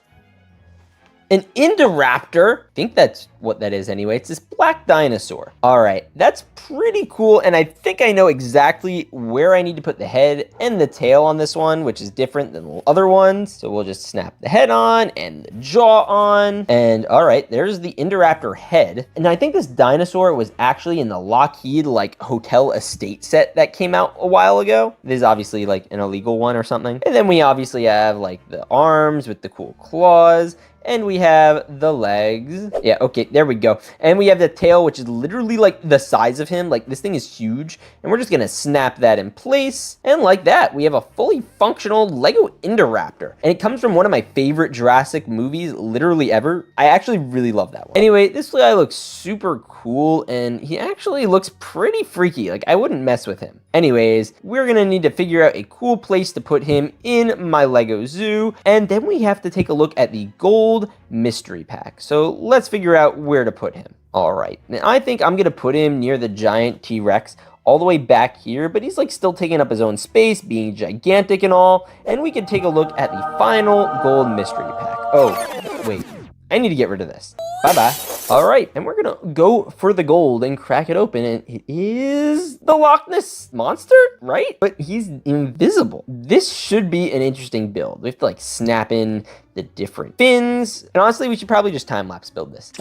an Indoraptor. I think that's what that is anyway. It's this black dinosaur. All right, that's pretty cool. And I think I know exactly where I need to put the head and the tail on this one, which is different than the other ones. So we'll just snap the head on and the jaw on. And all right, there's the Indoraptor head. And I think this dinosaur was actually in the Lockheed like hotel estate set that came out a while ago. This is obviously like an illegal one or something. And then we obviously have like the arms with the cool claws. And we have the legs. Yeah, okay, there we go. And we have the tail, which is literally like the size of him. Like, this thing is huge. And we're just gonna snap that in place. And like that, we have a fully functional Lego Indoraptor. And it comes from one of my favorite Jurassic movies, literally ever. I actually really love that one. Anyway, this guy looks super cool, and he actually looks pretty freaky. Like, I wouldn't mess with him. Anyways, we're gonna need to figure out a cool place to put him in my Lego zoo. And then we have to take a look at the gold mystery pack. So let's figure out where to put him. All right, and I think I'm gonna put him near the giant T-Rex all the way back here, but he's like still taking up his own space, being gigantic and all. And we can take a look at the final gold mystery pack. Oh, wait, I need to get rid of this. Bye-bye. All right, and we're gonna go for the gold and crack it open, and it is the Loch Ness Monster, right? But he's invisible. This should be an interesting build. We have to like snap in the different fins, and honestly, we should probably just time-lapse build this.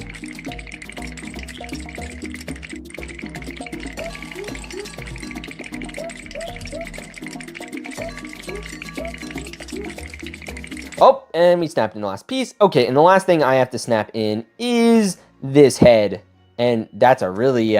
Oh, and we snapped in the last piece. Okay, and the last thing I have to snap in is this head. And that's a really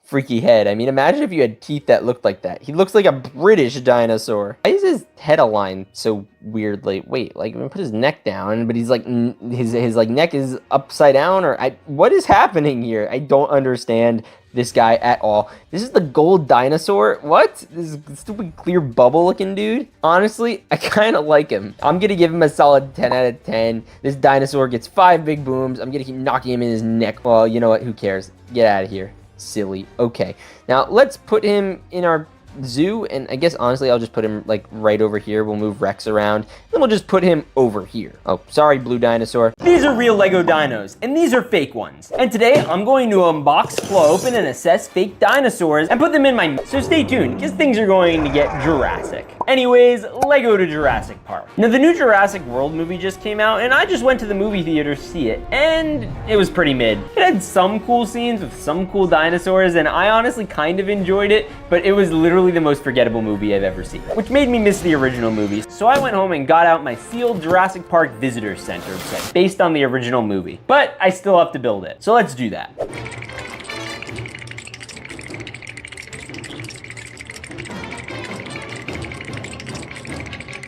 freaky head. I mean, imagine if you had teeth that looked like that. He looks like a British dinosaur. Why is his head aligned so weirdly? Wait, like, I'm gonna put his neck down, but he's like, his like neck is upside down, or what is happening here? I don't understand this guy at all. This is the gold dinosaur. What? This stupid clear bubble looking dude. Honestly, I kind of like him. I'm gonna give him a solid 10 out of 10. This dinosaur gets 5 big booms. I'm gonna keep knocking him in his neck. Well, you know what? Who cares? Get out of here. Silly. Okay. Now let's put him in our zoo, and I guess honestly I'll just put him like right over here. We'll move Rex around, then we'll just put him over here. Oh, sorry, blue dinosaur. These are real Lego dinos, and these are fake ones. And today I'm going to unbox, claw open, and assess fake dinosaurs and put them in my... So stay tuned, because things are going to get Jurassic. Anyways, Lego to Jurassic Park. Now the new Jurassic World movie just came out, and I just went to the movie theater to see it, and it was pretty mid. It had some cool scenes with some cool dinosaurs, and I honestly kind of enjoyed it, but it was literally the most forgettable movie I've ever seen, which made me miss the original movies. So I went home and got out my sealed Jurassic Park Visitor Center set based on the original movie, but I still have to build it. So let's do that.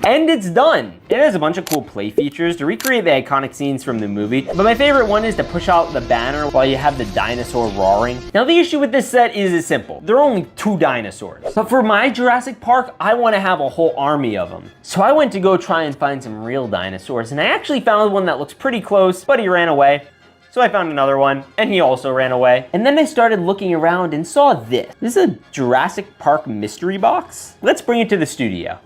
And it's done. It has a bunch of cool play features to recreate the iconic scenes from the movie, but my favorite one is to push out the banner while you have the dinosaur roaring. Now the issue with this set is simple. There are only 2 dinosaurs. But for my Jurassic Park, I want to have a whole army of them. So I went to go try and find some real dinosaurs, and I actually found one that looks pretty close, but he ran away. So I found another one, and he also ran away. And then I started looking around and saw this. This is a Jurassic Park mystery box. Let's bring it to the studio.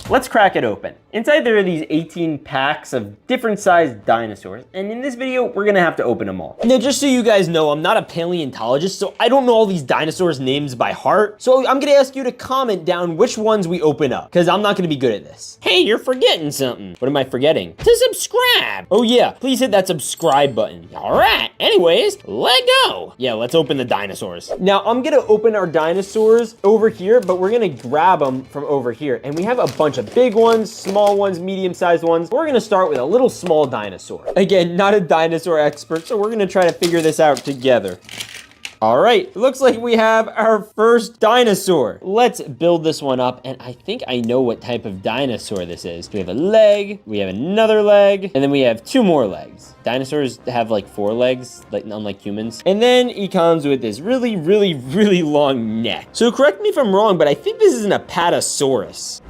Let's crack it open. Inside there are these 18 packs of different sized dinosaurs, and in this video, we're gonna have to open them all. Now, just so you guys know, I'm not a paleontologist, so I don't know all these dinosaurs' names by heart. So I'm gonna ask you to comment down which ones we open up, because I'm not gonna be good at this. Hey, you're forgetting something. What am I forgetting? To subscribe. Oh yeah, please hit that subscribe button. All right, anyways, let go. Yeah, let's open the dinosaurs. Now, I'm gonna open our dinosaurs over here, but we're gonna grab them from over here, and we have a bunch of big ones, small ones, medium-sized ones. We're gonna start with a little small dinosaur. Again, not a dinosaur expert, so we're gonna try to figure this out together. All right, looks like we have our first dinosaur. Let's build this one up, and I think I know what type of dinosaur this is. We have a leg, we have another leg, and then we have 2 more legs. Dinosaurs have like 4 legs, like unlike humans. And then he comes with this really, really, really long neck. So correct me if I'm wrong, but I think this is an Apatosaurus.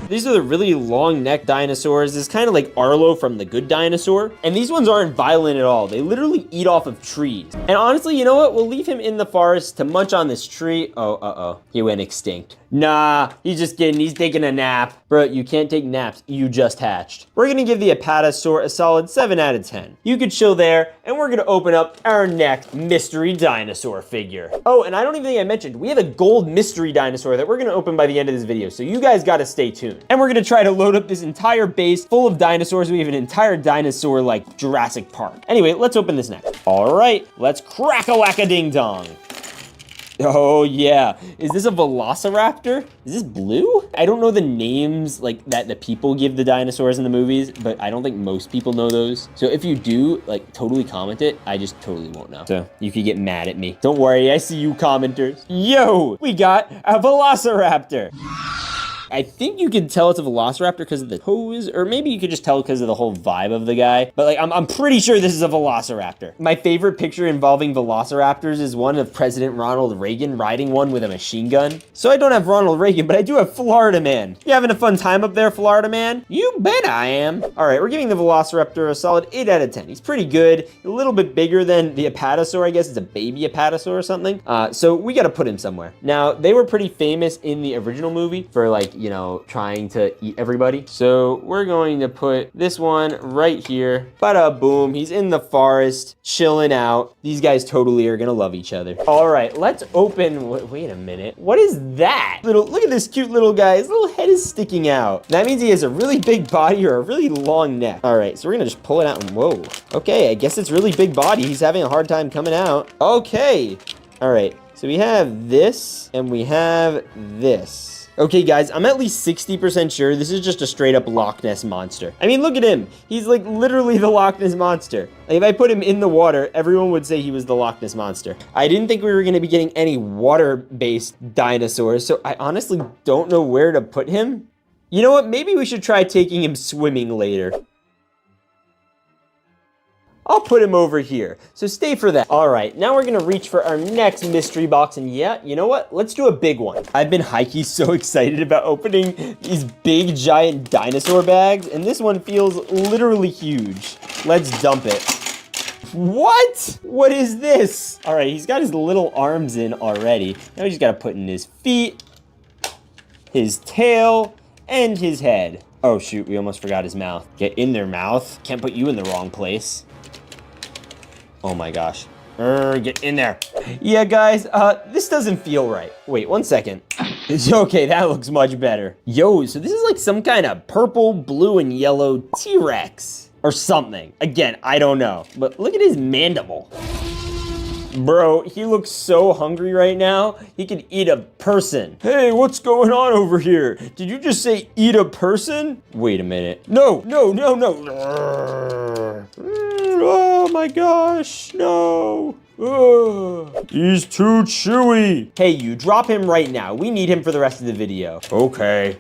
These are the really long neck dinosaurs. This is kind of like Arlo from The Good Dinosaur. And these ones aren't violent at all. They literally eat off of trees. And honestly, you know what? We'll leave him in the forest to munch on this tree. Oh, he went extinct. Nah, he's just kidding. He's taking a nap. Bro, you can't take naps. You just hatched. We're gonna give the Apatosaur a solid 7 out of 10. You could chill there, and we're gonna open up our next mystery dinosaur figure. Oh, and I don't even think I mentioned, we have a gold mystery dinosaur that we're gonna open by the end of this video, so you guys gotta stay tuned. And we're gonna try to load up this entire base full of dinosaurs. We have an entire dinosaur like Jurassic Park. Anyway, let's open this next. All right, let's crack-a-whack-a-ding-dong. Oh yeah, is this a Velociraptor? Is this blue? I don't know the names like that the people give the dinosaurs in the movies, but I don't think most people know those. So if you do, like totally comment it, I just totally won't know. So you could get mad at me. Don't worry, I see you commenters. Yo, we got a Velociraptor. I think you can tell it's a Velociraptor because of the toes, or maybe you could just tell because of the whole vibe of the guy. But like, I'm pretty sure this is a Velociraptor. My favorite picture involving Velociraptors is one of President Ronald Reagan riding one with a machine gun. So I don't have Ronald Reagan, but I do have Florida Man. You having a fun time up there, Florida Man? You bet I am. All right, we're giving the Velociraptor a solid 8 out of 10. He's pretty good. A little bit bigger than the Apatosaur, I guess. It's a baby Apatosaur or something. So we got to put him somewhere. Now, they were pretty famous in the original movie for like, you know, trying to eat everybody. So we're going to put this one right here. Bada boom, he's in the forest, chilling out. These guys totally are gonna love each other. All right, let's open, wait a minute. What is that? Look at this cute little guy. His little head is sticking out. That means he has a really big body or a really long neck. All right, so we're gonna just pull it out and whoa. Okay, I guess it's really big body. He's having a hard time coming out. Okay, all right. So we have this and we have this. Okay, guys, I'm at least 60% sure this is just a straight up Loch Ness monster. I mean, look at him. He's like literally the Loch Ness monster. Like, if I put him in the water, everyone would say he was the Loch Ness monster. I didn't think we were gonna be getting any water-based dinosaurs, so I honestly don't know where to put him. You know what? Maybe we should try taking him swimming later. I'll put him over here, so stay for that. All right, now we're gonna reach for our next mystery box, and yeah, you know what? Let's do a big one. I've been high-key so excited about opening these big, giant dinosaur bags, and this one feels literally huge. Let's dump it. What? What is this? All right, he's got his little arms in already. Now we just gotta put in his feet, his tail, and his head. Oh shoot, we almost forgot his mouth. Get in their mouth. Can't put you in the wrong place. Oh my gosh. Get in there. Yeah, guys, this doesn't feel right. Wait, 1 second. Okay, that looks much better. Yo, so this is like some kind of purple, blue, and yellow T-Rex or something. Again, I don't know. But look at his mandible. Bro, he looks so hungry right now. He could eat a person. Hey, what's going on over here? Did you just say eat a person? Wait a minute. No. Oh my gosh, no. Ugh, he's too chewy. Hey, you drop him right now. We need him for the rest of the video. Okay.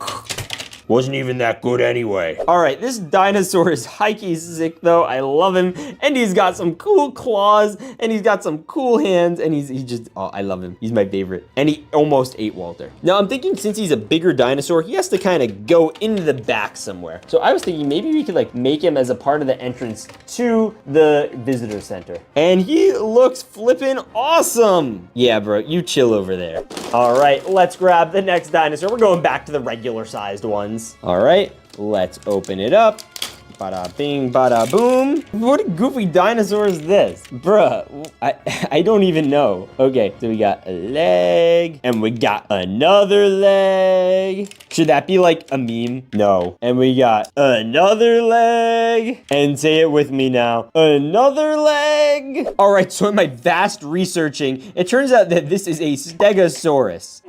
Wasn't even that good anyway. All right, this dinosaur is high-key sick though. I love him. And he's got some cool claws and he's got some cool hands and he just, oh, I love him. He's my favorite. And he almost ate Walter. Now I'm thinking since he's a bigger dinosaur, he has to kind of go into the back somewhere. So I was thinking maybe we could like make him as a part of the entrance to the visitor center. And he looks flippin' awesome. Yeah, bro, you chill over there. All right, let's grab the next dinosaur. We're going back to the regular sized ones. All right, let's open it up. Bada bing, bada boom. What a goofy dinosaur is this? Bruh, I don't even know. Okay, so we got a leg, and we got another leg. Should that be like a meme? No. And we got another leg. And say it with me now. Another leg. All right, so in my vast researching, it turns out that this is a Stegosaurus.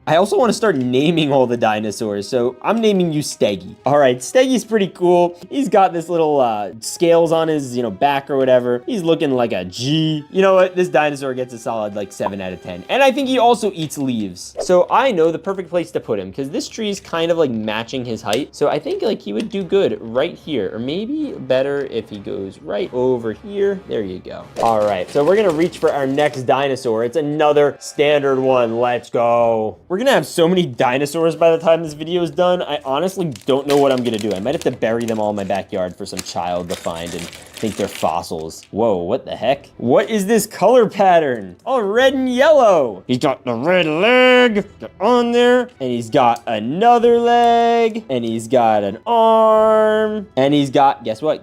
I also want to start naming all the dinosaurs, so I'm naming you Steggy. All right, Steggy's pretty cool. He's got this little scales on his, back or whatever. He's looking like a G. You know what? This dinosaur gets a solid like 7 out of 10. And I think he also eats leaves. So I know the perfect place to put him because this tree is kind of like matching his height. So I think like he would do good right here, or maybe better if he goes right over here. There you go. All right, so we're gonna reach for our next dinosaur. It's another standard one. Let's go. We're gonna have so many dinosaurs by the time this video is done. I honestly don't know what I'm gonna do. I might have to bury them all in my backyard for some child to find and think they're fossils. Whoa, what the heck? What is this color pattern? Oh, red and yellow. He's got the red leg, get on there, and he's got another leg, and he's got an arm, and he's got, guess what?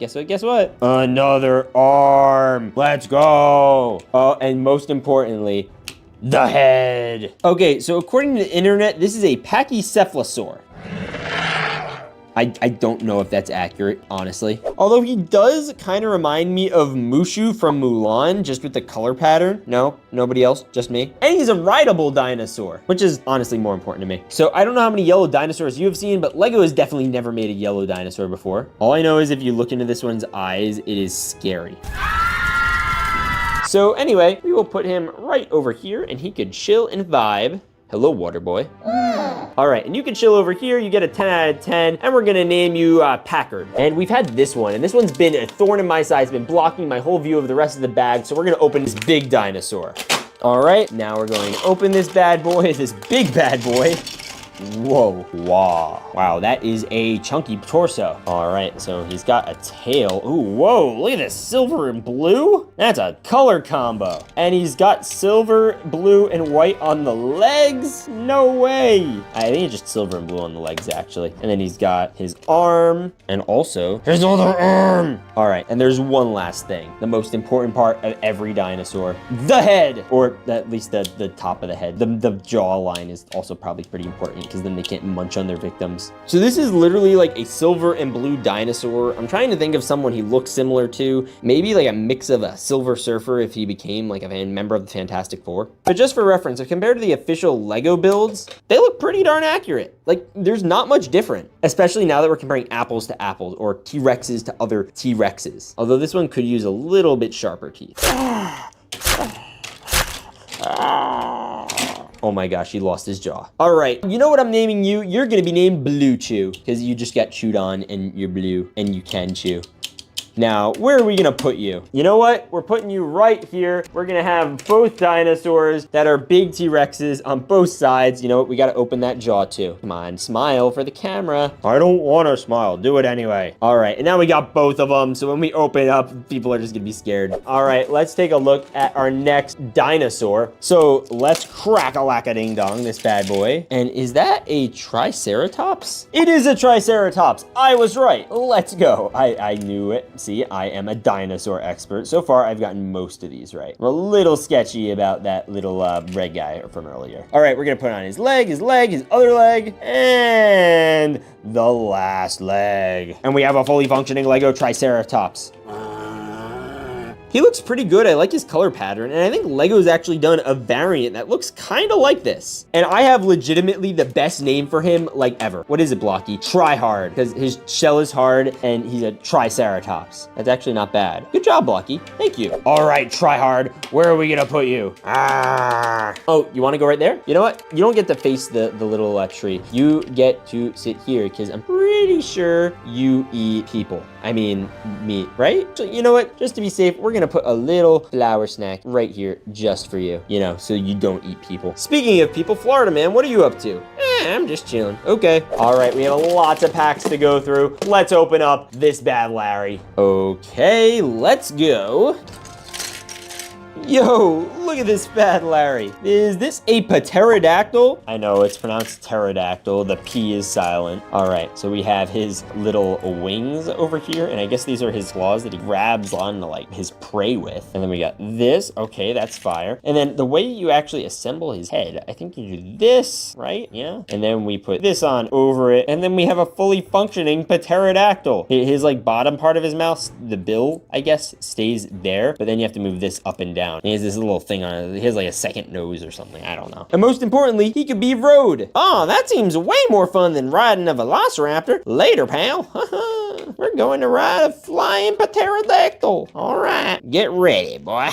Another arm. Let's go. Oh, and most importantly, the head. Okay, so according to the internet, this is a pachycephalosaur. I don't know if that's accurate, honestly. Although he does kind of remind me of Mushu from Mulan, just with the color pattern. No, nobody else, just me. And he's a rideable dinosaur, which is honestly more important to me. So I don't know how many yellow dinosaurs you have seen, but LEGO has definitely never made a yellow dinosaur before. All I know is if you look into this one's eyes, it is scary. So anyway, we will put him right over here and he could chill and vibe. Hello, water boy. All right, and you can chill over here. You get a 10 out of 10, and we're gonna name you Packard. And we've had this one, and this one's been a thorn in my side. It's been blocking my whole view of the rest of the bag, so we're gonna open this big dinosaur. All right, now we're going to open this bad boy, this big bad boy. Whoa, wow, that is a chunky torso. All right, so he's got a tail. Ooh, whoa, look at this, silver and blue. That's a color combo. And he's got silver, blue, and white on the legs. No way. I think it's just silver and blue on the legs, actually. And then he's got his arm and also his other arm. All right, and there's one last thing, the most important part of every dinosaur, the head, or at least the top of the head. The jaw line is also probably pretty important, because then they can't munch on their victims. So this is literally like a silver and blue dinosaur. I'm trying to think of someone he looks similar to. Maybe like a mix of a Silver Surfer if he became like a member of the Fantastic Four. But just for reference, if compared to the official LEGO builds, they look pretty darn accurate. Like there's not much different, especially now that we're comparing apples to apples or T-Rexes to other T-Rexes. Although this one could use a little bit sharper teeth. Oh my gosh, he lost his jaw. All right, you know what I'm naming you? You're gonna be named Blue Chew, because you just got chewed on and you're blue and you can chew. Now, where are we gonna put you? You know what? We're putting you right here. We're gonna have both dinosaurs that are big T-Rexes on both sides. You know what? We gotta open that jaw too. Come on, smile for the camera. I don't wanna smile, do it anyway. All right, and now we got both of them, so when we open up, people are just gonna be scared. All right, let's take a look at our next dinosaur. So let's crack-a-lack-a-ding-dong, this bad boy. And is that a Triceratops? It is a Triceratops. I was right. Let's go. I knew it. See, I am a dinosaur expert. So far, I've gotten most of these right. I'm a little sketchy about that little red guy from earlier. All right, we're gonna put on his leg, his other leg, and the last leg. And we have a fully functioning LEGO Triceratops. He looks pretty good. I like his color pattern, and I think LEGO's actually done a variant that looks kind of like this. And I have legitimately the best name for him like ever. What is it, Blocky? Try Hard, because his shell is hard and he's a Triceratops. That's actually not bad. Good job, Blocky. Thank you. All right, Try Hard. Where are we gonna put you? Ah. Oh, you want to go right there? You know what? You don't get to face the little tree. You get to sit here because I'm pretty sure you eat people. I mean, meat, right? So you know what? Just to be safe, we're gonna put a little flower snack right here just for you, you know, so you don't eat people. Speaking of people, Florida man, what are you up to? I'm just chilling. Okay. All right, we have lots of packs to go through. Let's open up this bad Larry. Okay, let's go. Yo, look at this bad Larry. Is this a pterodactyl? I know it's pronounced pterodactyl. The P is silent. All right, so we have his little wings over here, and I guess these are his claws that he grabs on to like his prey with. And then we got this. Okay, that's fire. And then the way you actually assemble his head, I think you do this, right? Yeah. And then we put this on over it, and then we have a fully functioning pterodactyl. His like bottom part of his mouth, the bill, I guess, stays there, but then you have to move this up and down. He has this little thing on it. He has like a second nose or something. I don't know. And most importantly, he could be rode. Oh, that seems way more fun than riding a velociraptor. Later, pal. We're going to ride a flying pterodactyl. All right, get ready, boy.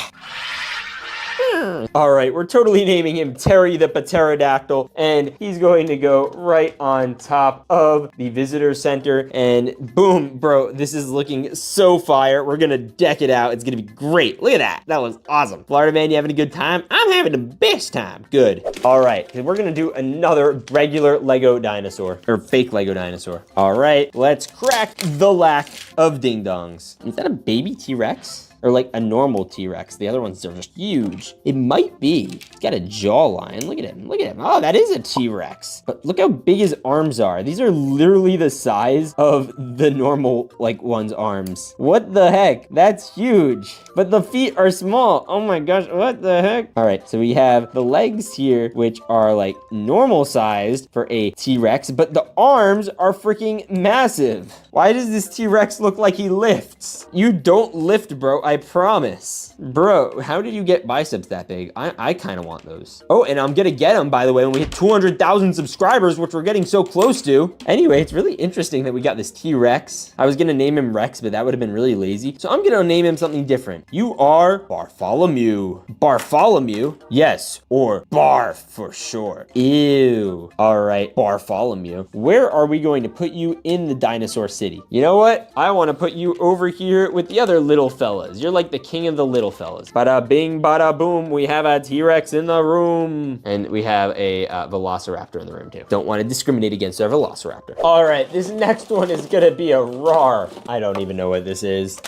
All right, we're totally naming him Terry the Pterodactyl, and he's going to go right on top of the visitor center, and boom, bro, this is looking so fire. We're gonna deck it out. It's gonna be great. Look at that. That was awesome. Florida man, you having a good time? I'm having the best time. Good. All right, we're gonna do another regular Lego dinosaur, or fake Lego dinosaur. All right, let's crack the lack of ding-dongs. Is that a baby T-Rex? Or like a normal T-Rex. The other ones are just huge. It might be. He's got a jawline. Look at him. Look at him. Oh, that is a T-Rex. But look how big his arms are. These are literally the size of the normal like one's arms. What the heck? That's huge. But the feet are small. Oh my gosh, what the heck? All right, so we have the legs here, which are like normal sized for a T-Rex, but the arms are freaking massive. Why does this T-Rex look like he lifts? You don't lift, bro. I promise. Bro, how did you get biceps that big? I kind of want those. Oh, and I'm gonna get them, by the way, when we hit 200,000 subscribers, which we're getting so close to. Anyway, it's really interesting that we got this T-Rex. I was gonna name him Rex, but that would have been really lazy. So I'm gonna name him something different. You are Bartholomew. Bartholomew? Yes, or Barf for short. Ew. All right, Bartholomew. Where are we going to put you in the dinosaur city? You know what? I want to put you over here with the other little fellas. You're like the king of the little fellas. Bada bing, bada boom. We have a T-Rex in the room. And we have a velociraptor in the room too. Don't want to discriminate against our velociraptor. All right, this next one is gonna be a rar. I don't even know what this is.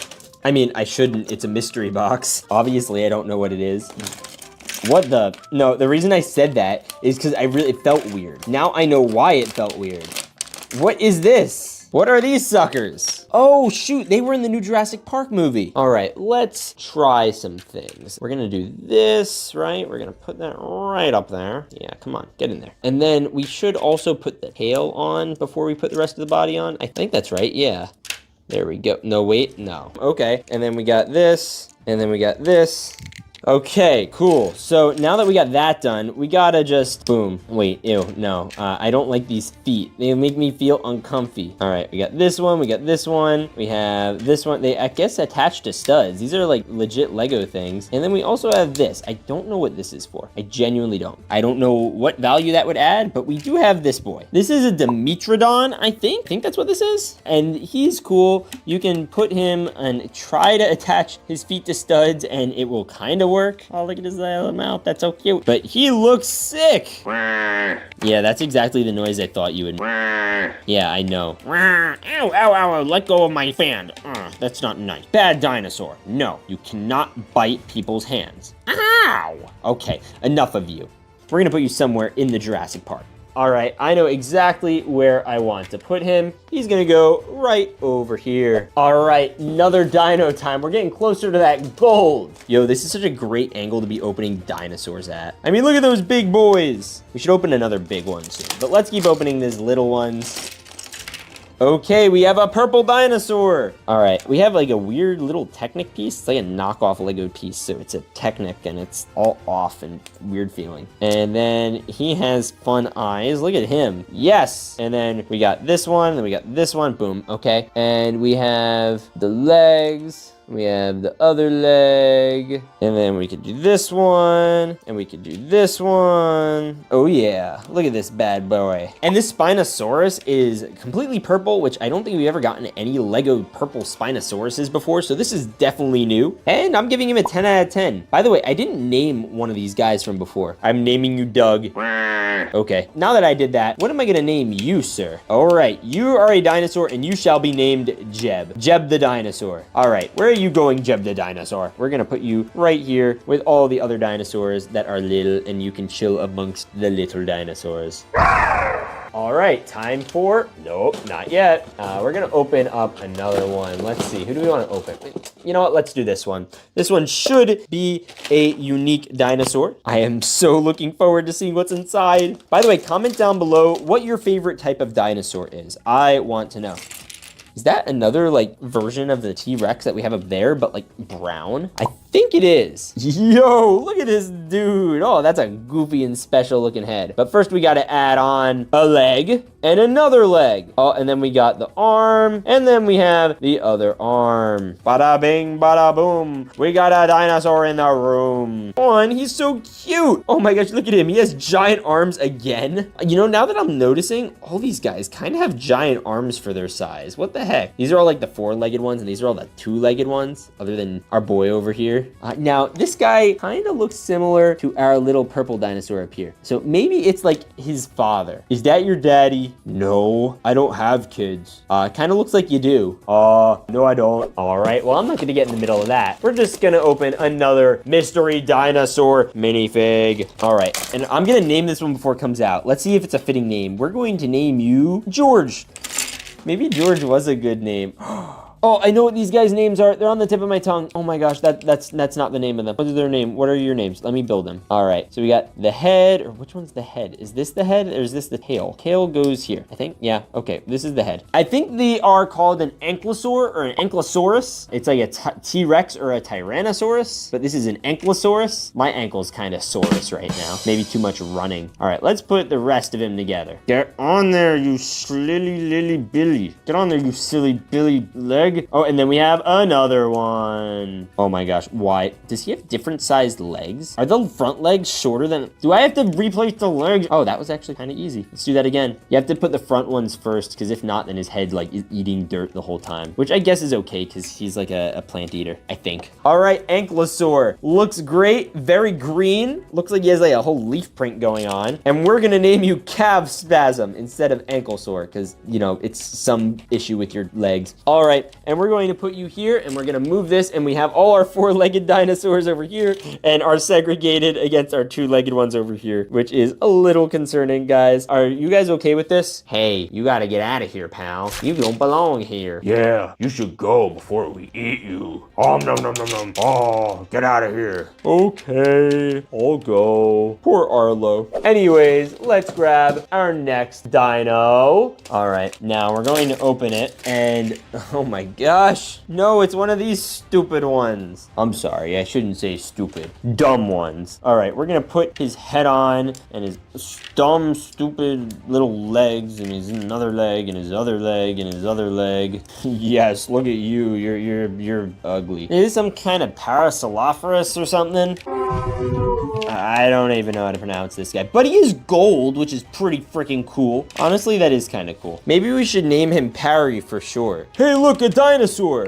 I mean, I shouldn't. It's a mystery box. Obviously, I don't know what it is. What the? No, the reason I said that is because it felt weird. Now I know why it felt weird. What is this? What are these suckers? Oh, shoot, they were in the new Jurassic Park movie. All right, let's try some things. We're gonna do this, right? We're gonna put that right up there. Yeah, come on, get in there. And then we should also put the tail on before we put the rest of the body on. I think that's right, yeah. There we go. No, wait, no. Okay, and then we got this, and then we got this. Okay, cool. So now that we got that done, we gotta just, boom. Wait, ew, no. I don't like these feet. They make me feel uncomfy. All right, we got this one, we got this one. We have this one. They, I guess, attached to studs. These are like legit Lego things. And then we also have this. I don't know what this is for. I genuinely don't. I don't know what value that would add, but we do have this boy. This is a Dimetrodon, I think. I think that's what this is. And he's cool. You can put him and try to attach his feet to studs, and it will kind of work. Oh, look at his little mouth. That's so cute. But he looks sick. Yeah, that's exactly the noise I thought you would. Yeah, I know. Ow, ow, ow, let go of my hand. That's not nice. Bad dinosaur. No, you cannot bite people's hands. Ow! Okay, enough of you. We're gonna put you somewhere in the Jurassic Park. All right, I know exactly where I want to put him. He's gonna go right over here. All right, another dino time. We're getting closer to that gold. Yo, this is such a great angle to be opening dinosaurs at. I mean, look at those big boys. We should open another big one soon, but let's keep opening these little ones. Okay, we have a purple dinosaur. All right, we have like a weird little Technic piece. It's like a knockoff Lego piece, so it's a Technic and it's all off and weird feeling. And then he has fun eyes. Look at him. Yes. And then we got this one, then we got this one. Boom. Okay. And we have the legs. We have the other leg, and then we could do this one, and we could do this one. Oh yeah, look at this bad boy. And this Spinosaurus is completely purple, which I don't think we've ever gotten any Lego purple Spinosauruses before, so this is definitely new. And I'm giving him a 10 out of 10. By the way, I didn't name one of these guys from before. I'm naming you Doug. Okay, now that I did that, what am I gonna name you, sir? All right, you are a dinosaur, and you shall be named Jeb. Jeb the dinosaur. All right, where are you going, Jeb the dinosaur? We're gonna put you right here with all the other dinosaurs that are little, and you can chill amongst the little dinosaurs. All right, time for, nope, not yet. We're gonna open up another one. Let's see, who do we wanna open? You know what, let's do this one. This one should be a unique dinosaur. I am so looking forward to seeing what's inside. By the way, comment down below what your favorite type of dinosaur is. I want to know. Is that another like version of the T-Rex that we have up there, but like brown? I think it is. Yo, look at this dude. Oh, that's a goofy and special looking head. But first we gotta add on a leg and another leg. Oh, and then we got the arm, and then we have the other arm. Bada bing, bada boom. We got a dinosaur in the room. Oh, and he's so cute. Oh my gosh, look at him. He has giant arms again. You know, now that I'm noticing, all these guys kind of have giant arms for their size. What the heck? These are all like the four-legged ones, and these are all the two-legged ones, other than our boy over here. Now, this guy kind of looks similar to our little purple dinosaur up here. So maybe it's like his father. Is that your daddy? No, I don't have kids. Kind of looks like you do. No, I don't. All right, well, I'm not gonna get in the middle of that. We're just gonna open another mystery dinosaur minifig. All right, and I'm gonna name this one before it comes out. Let's see if it's a fitting name. We're going to name you George. Maybe George was a good name. Oh, I know what these guys' names are. They're on the tip of my tongue. Oh my gosh, that's not the name of them. What is their name? What are your names? Let me build them. All right, so we got the head, or which one's the head? Is this the head, or is this the tail? Tail goes here, I think. Yeah, okay, this is the head. I think they are called an ankylosaur or an ankylosaurus. It's like a T-Rex or a Tyrannosaurus, but this is an ankylosaurus. My ankle's kind of saurus right now. Maybe too much running. All right, let's put the rest of him together. Get on there, you silly lily Billy. Get on there, you silly Billy leg. Oh, and then we have another one. Oh my gosh, why? Does he have different sized legs? Are the front legs shorter than... Do I have to replace the legs? Oh, that was actually kind of easy. Let's do that again. You have to put the front ones first, because if not, then his head like is eating dirt the whole time, which I guess is okay, because he's like a plant eater, I think. All right, ankylosaur. Looks great, very green. Looks like he has like a whole leaf print going on. And we're gonna name you calf spasm instead of ankylosaur, because, you know, it's some issue with your legs. All right. And we're going to put you here, and we're going to move this, and we have all our four-legged dinosaurs over here, and are segregated against our two-legged ones over here, which is a little concerning, guys. Are you guys okay with this? Hey, you got to get out of here, pal. You don't belong here. Yeah, you should go before we eat you. Nom nom nom nom. Oh, get out of here. Okay, I'll go. Poor Arlo. Anyways, let's grab our next dino. All right, now we're going to open it, and oh my gosh. No, it's one of these stupid ones. I'm sorry, I shouldn't say stupid. Dumb ones. All right, we're gonna put his head on and his dumb, stupid little legs and his another leg and his other leg and his other leg. Yes, look at you. You're ugly. Is this some kind of Parasaurolophus or something? I don't even know how to pronounce this guy, but he is gold, which is pretty freaking cool. Honestly, that is kind of cool. Maybe we should name him Parry for short. Hey, look, a dinosaur.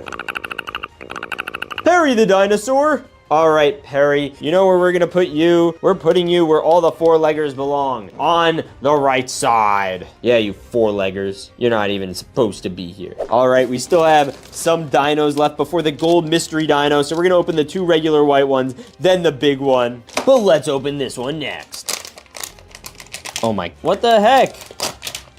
Perry the dinosaur. All right, Perry, you know where we're gonna put you? We're putting you where all the four-leggers belong, on the right side. Yeah, you four-leggers. You're not even supposed to be here. All right, we still have some dinos left before the gold mystery dino, so we're gonna open the two regular white ones, then the big one. But let's open this one next. Oh my, what the heck?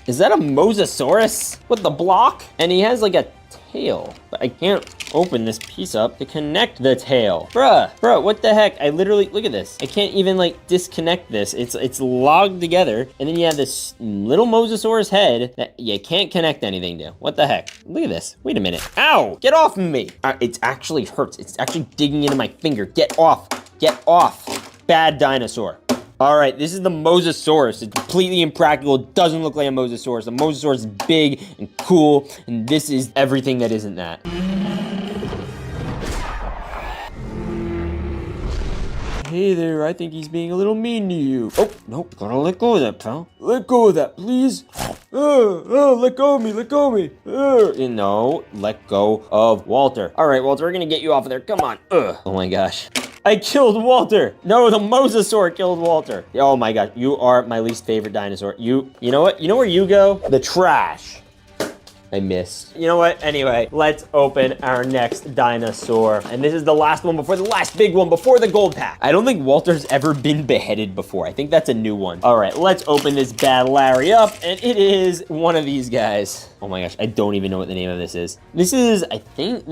Is that a Mosasaurus with the block? And he has like a tail, but I can't open this piece up to connect the tail. Bruh, what the heck? I literally, look at this. I can't even like disconnect this. It's logged together. And then you have this little mosasaurus head that you can't connect anything to. What the heck? Look at this. Wait a minute. Ow, get off of me. It actually hurts. It's actually digging into my finger. Get off, get off. Bad dinosaur. All right, this is the Mosasaurus. It's completely impractical. It doesn't look like a Mosasaurus. The Mosasaurus is big and cool, and this is everything that isn't that. Hey there, I think he's being a little mean to you. Oh, nope, gotta let go of that, pal. Let go of that, please. Let go of me, let go of me. No, let go of Walter. All right, Walter, we're gonna get you off of there. Come on. Oh my gosh. I killed Walter. No, the Mosasaur killed Walter. Oh my gosh, you are my least favorite dinosaur. You know what? You know where you go? The trash. I missed. You know what? Anyway, let's open our next dinosaur. And this is the last one before the last big one before the gold pack. I don't think Walter's ever been beheaded before. I think that's a new one. All right, let's open this bad Larry up. And it is one of these guys. Oh my gosh, I don't even know what the name of this is. This is, I think a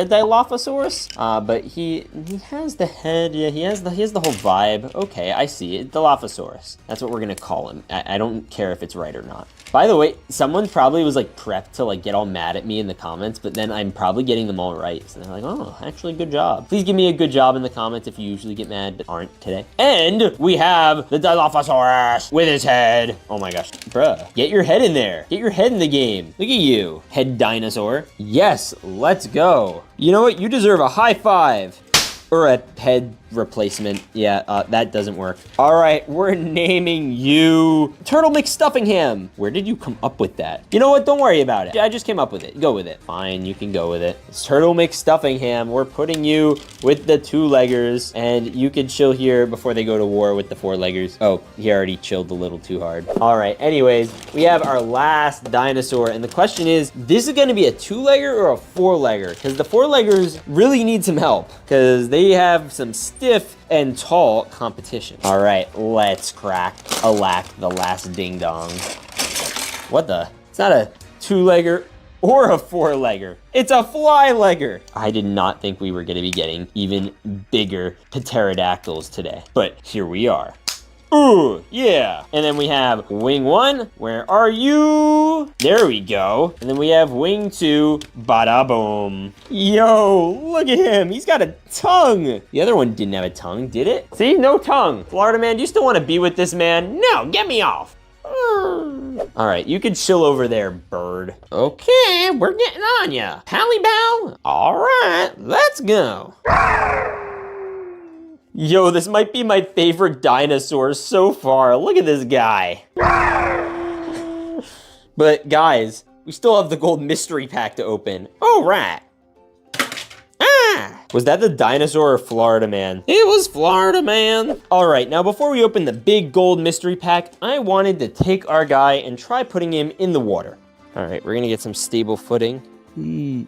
Dilophosaurus. But he has the head. Yeah, he has the whole vibe. Okay, I see it. Dilophosaurus. That's what we're gonna call him. I don't care if it's right or not. By the way, someone probably was like prepped to like get all mad at me in the comments, but then I'm probably getting them all right. So they're like, oh, actually good job. Please give me a good job in the comments if you usually get mad, but aren't today. And we have the Dilophosaurus with his head. Oh my gosh, bruh, get your head in there. Get your head in the game. Look at you, head dinosaur. Yes, let's go. You know what? You deserve a high five. Or a head replacement. Yeah, that doesn't work. All right, we're naming you Turtle McStuffingham. Where did you come up with that? You know what? Don't worry about it. I just came up with it. Go with it. Fine, you can go with it. It's Turtle McStuffingham. We're putting you with the two-leggers, and you can chill here before they go to war with the four-leggers. Oh, he already chilled a little too hard. All right, anyways, we have our last dinosaur, and the question is, this is gonna be a two-legger or a four-legger? Because the four-leggers really need some help, because they have some stiff and tall competition. All right, let's crack the last ding-dong. What the? It's not a two-legger or a four-legger. It's a fly-legger. I did not think we were gonna be getting even bigger pterodactyls today, but here we are. Ooh, yeah. And then we have wing one. Where are you? There we go. And then we have wing two. Bada boom. Yo, look at him. He's got a tongue. The other one didn't have a tongue, did it? See, no tongue. Florida man, do you still want to be with this man? No, get me off. All right, you can chill over there, bird. Okay, we're getting on ya. Pally bow. All right, let's go. Yo, this might be my favorite dinosaur so far. Look at this guy. But guys, we still have the gold mystery pack to open. All right. Was that the dinosaur or Florida man? It was Florida man. All right, now before we open the big gold mystery pack, I wanted to take our guy and try putting him in the water. All right, we're gonna get some stable footing. Look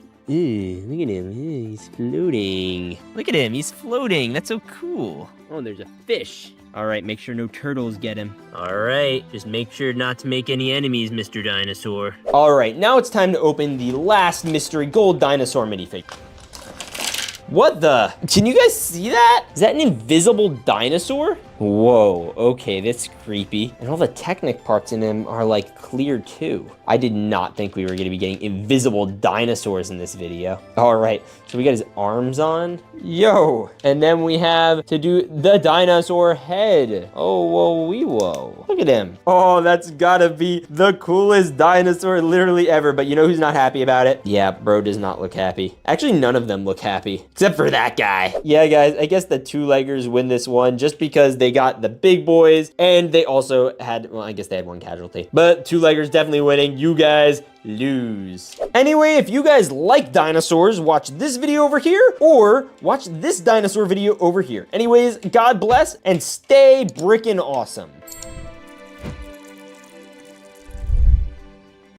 at him, he's floating. Look at him, he's floating. That's so cool. Oh, there's a fish. All right, make sure no turtles get him. All right, just make sure not to make any enemies, Mr. Dinosaur. All right, now it's time to open the last mystery gold dinosaur minifig. What the? Can you guys see that? Is that an invisible dinosaur? Whoa, okay, that's creepy. And all the Technic parts in him are like clear too. I did not think we were gonna be getting invisible dinosaurs in this video. All right, so we got his arms on. Yo, and then we have to do the dinosaur head. Oh, whoa. Look at him. Oh, that's gotta be the coolest dinosaur literally ever, but you know who's not happy about it? Yeah, bro does not look happy. Actually, none of them look happy, except for that guy. Yeah, guys, I guess the two-leggers win this one just because they got the big boys, and they also had, well, I guess they had one casualty. But two-leggers definitely winning. You guys lose. Anyway, if you guys like dinosaurs, watch this video over here, or watch this dinosaur video over here. Anyways, God bless, and stay brickin' awesome.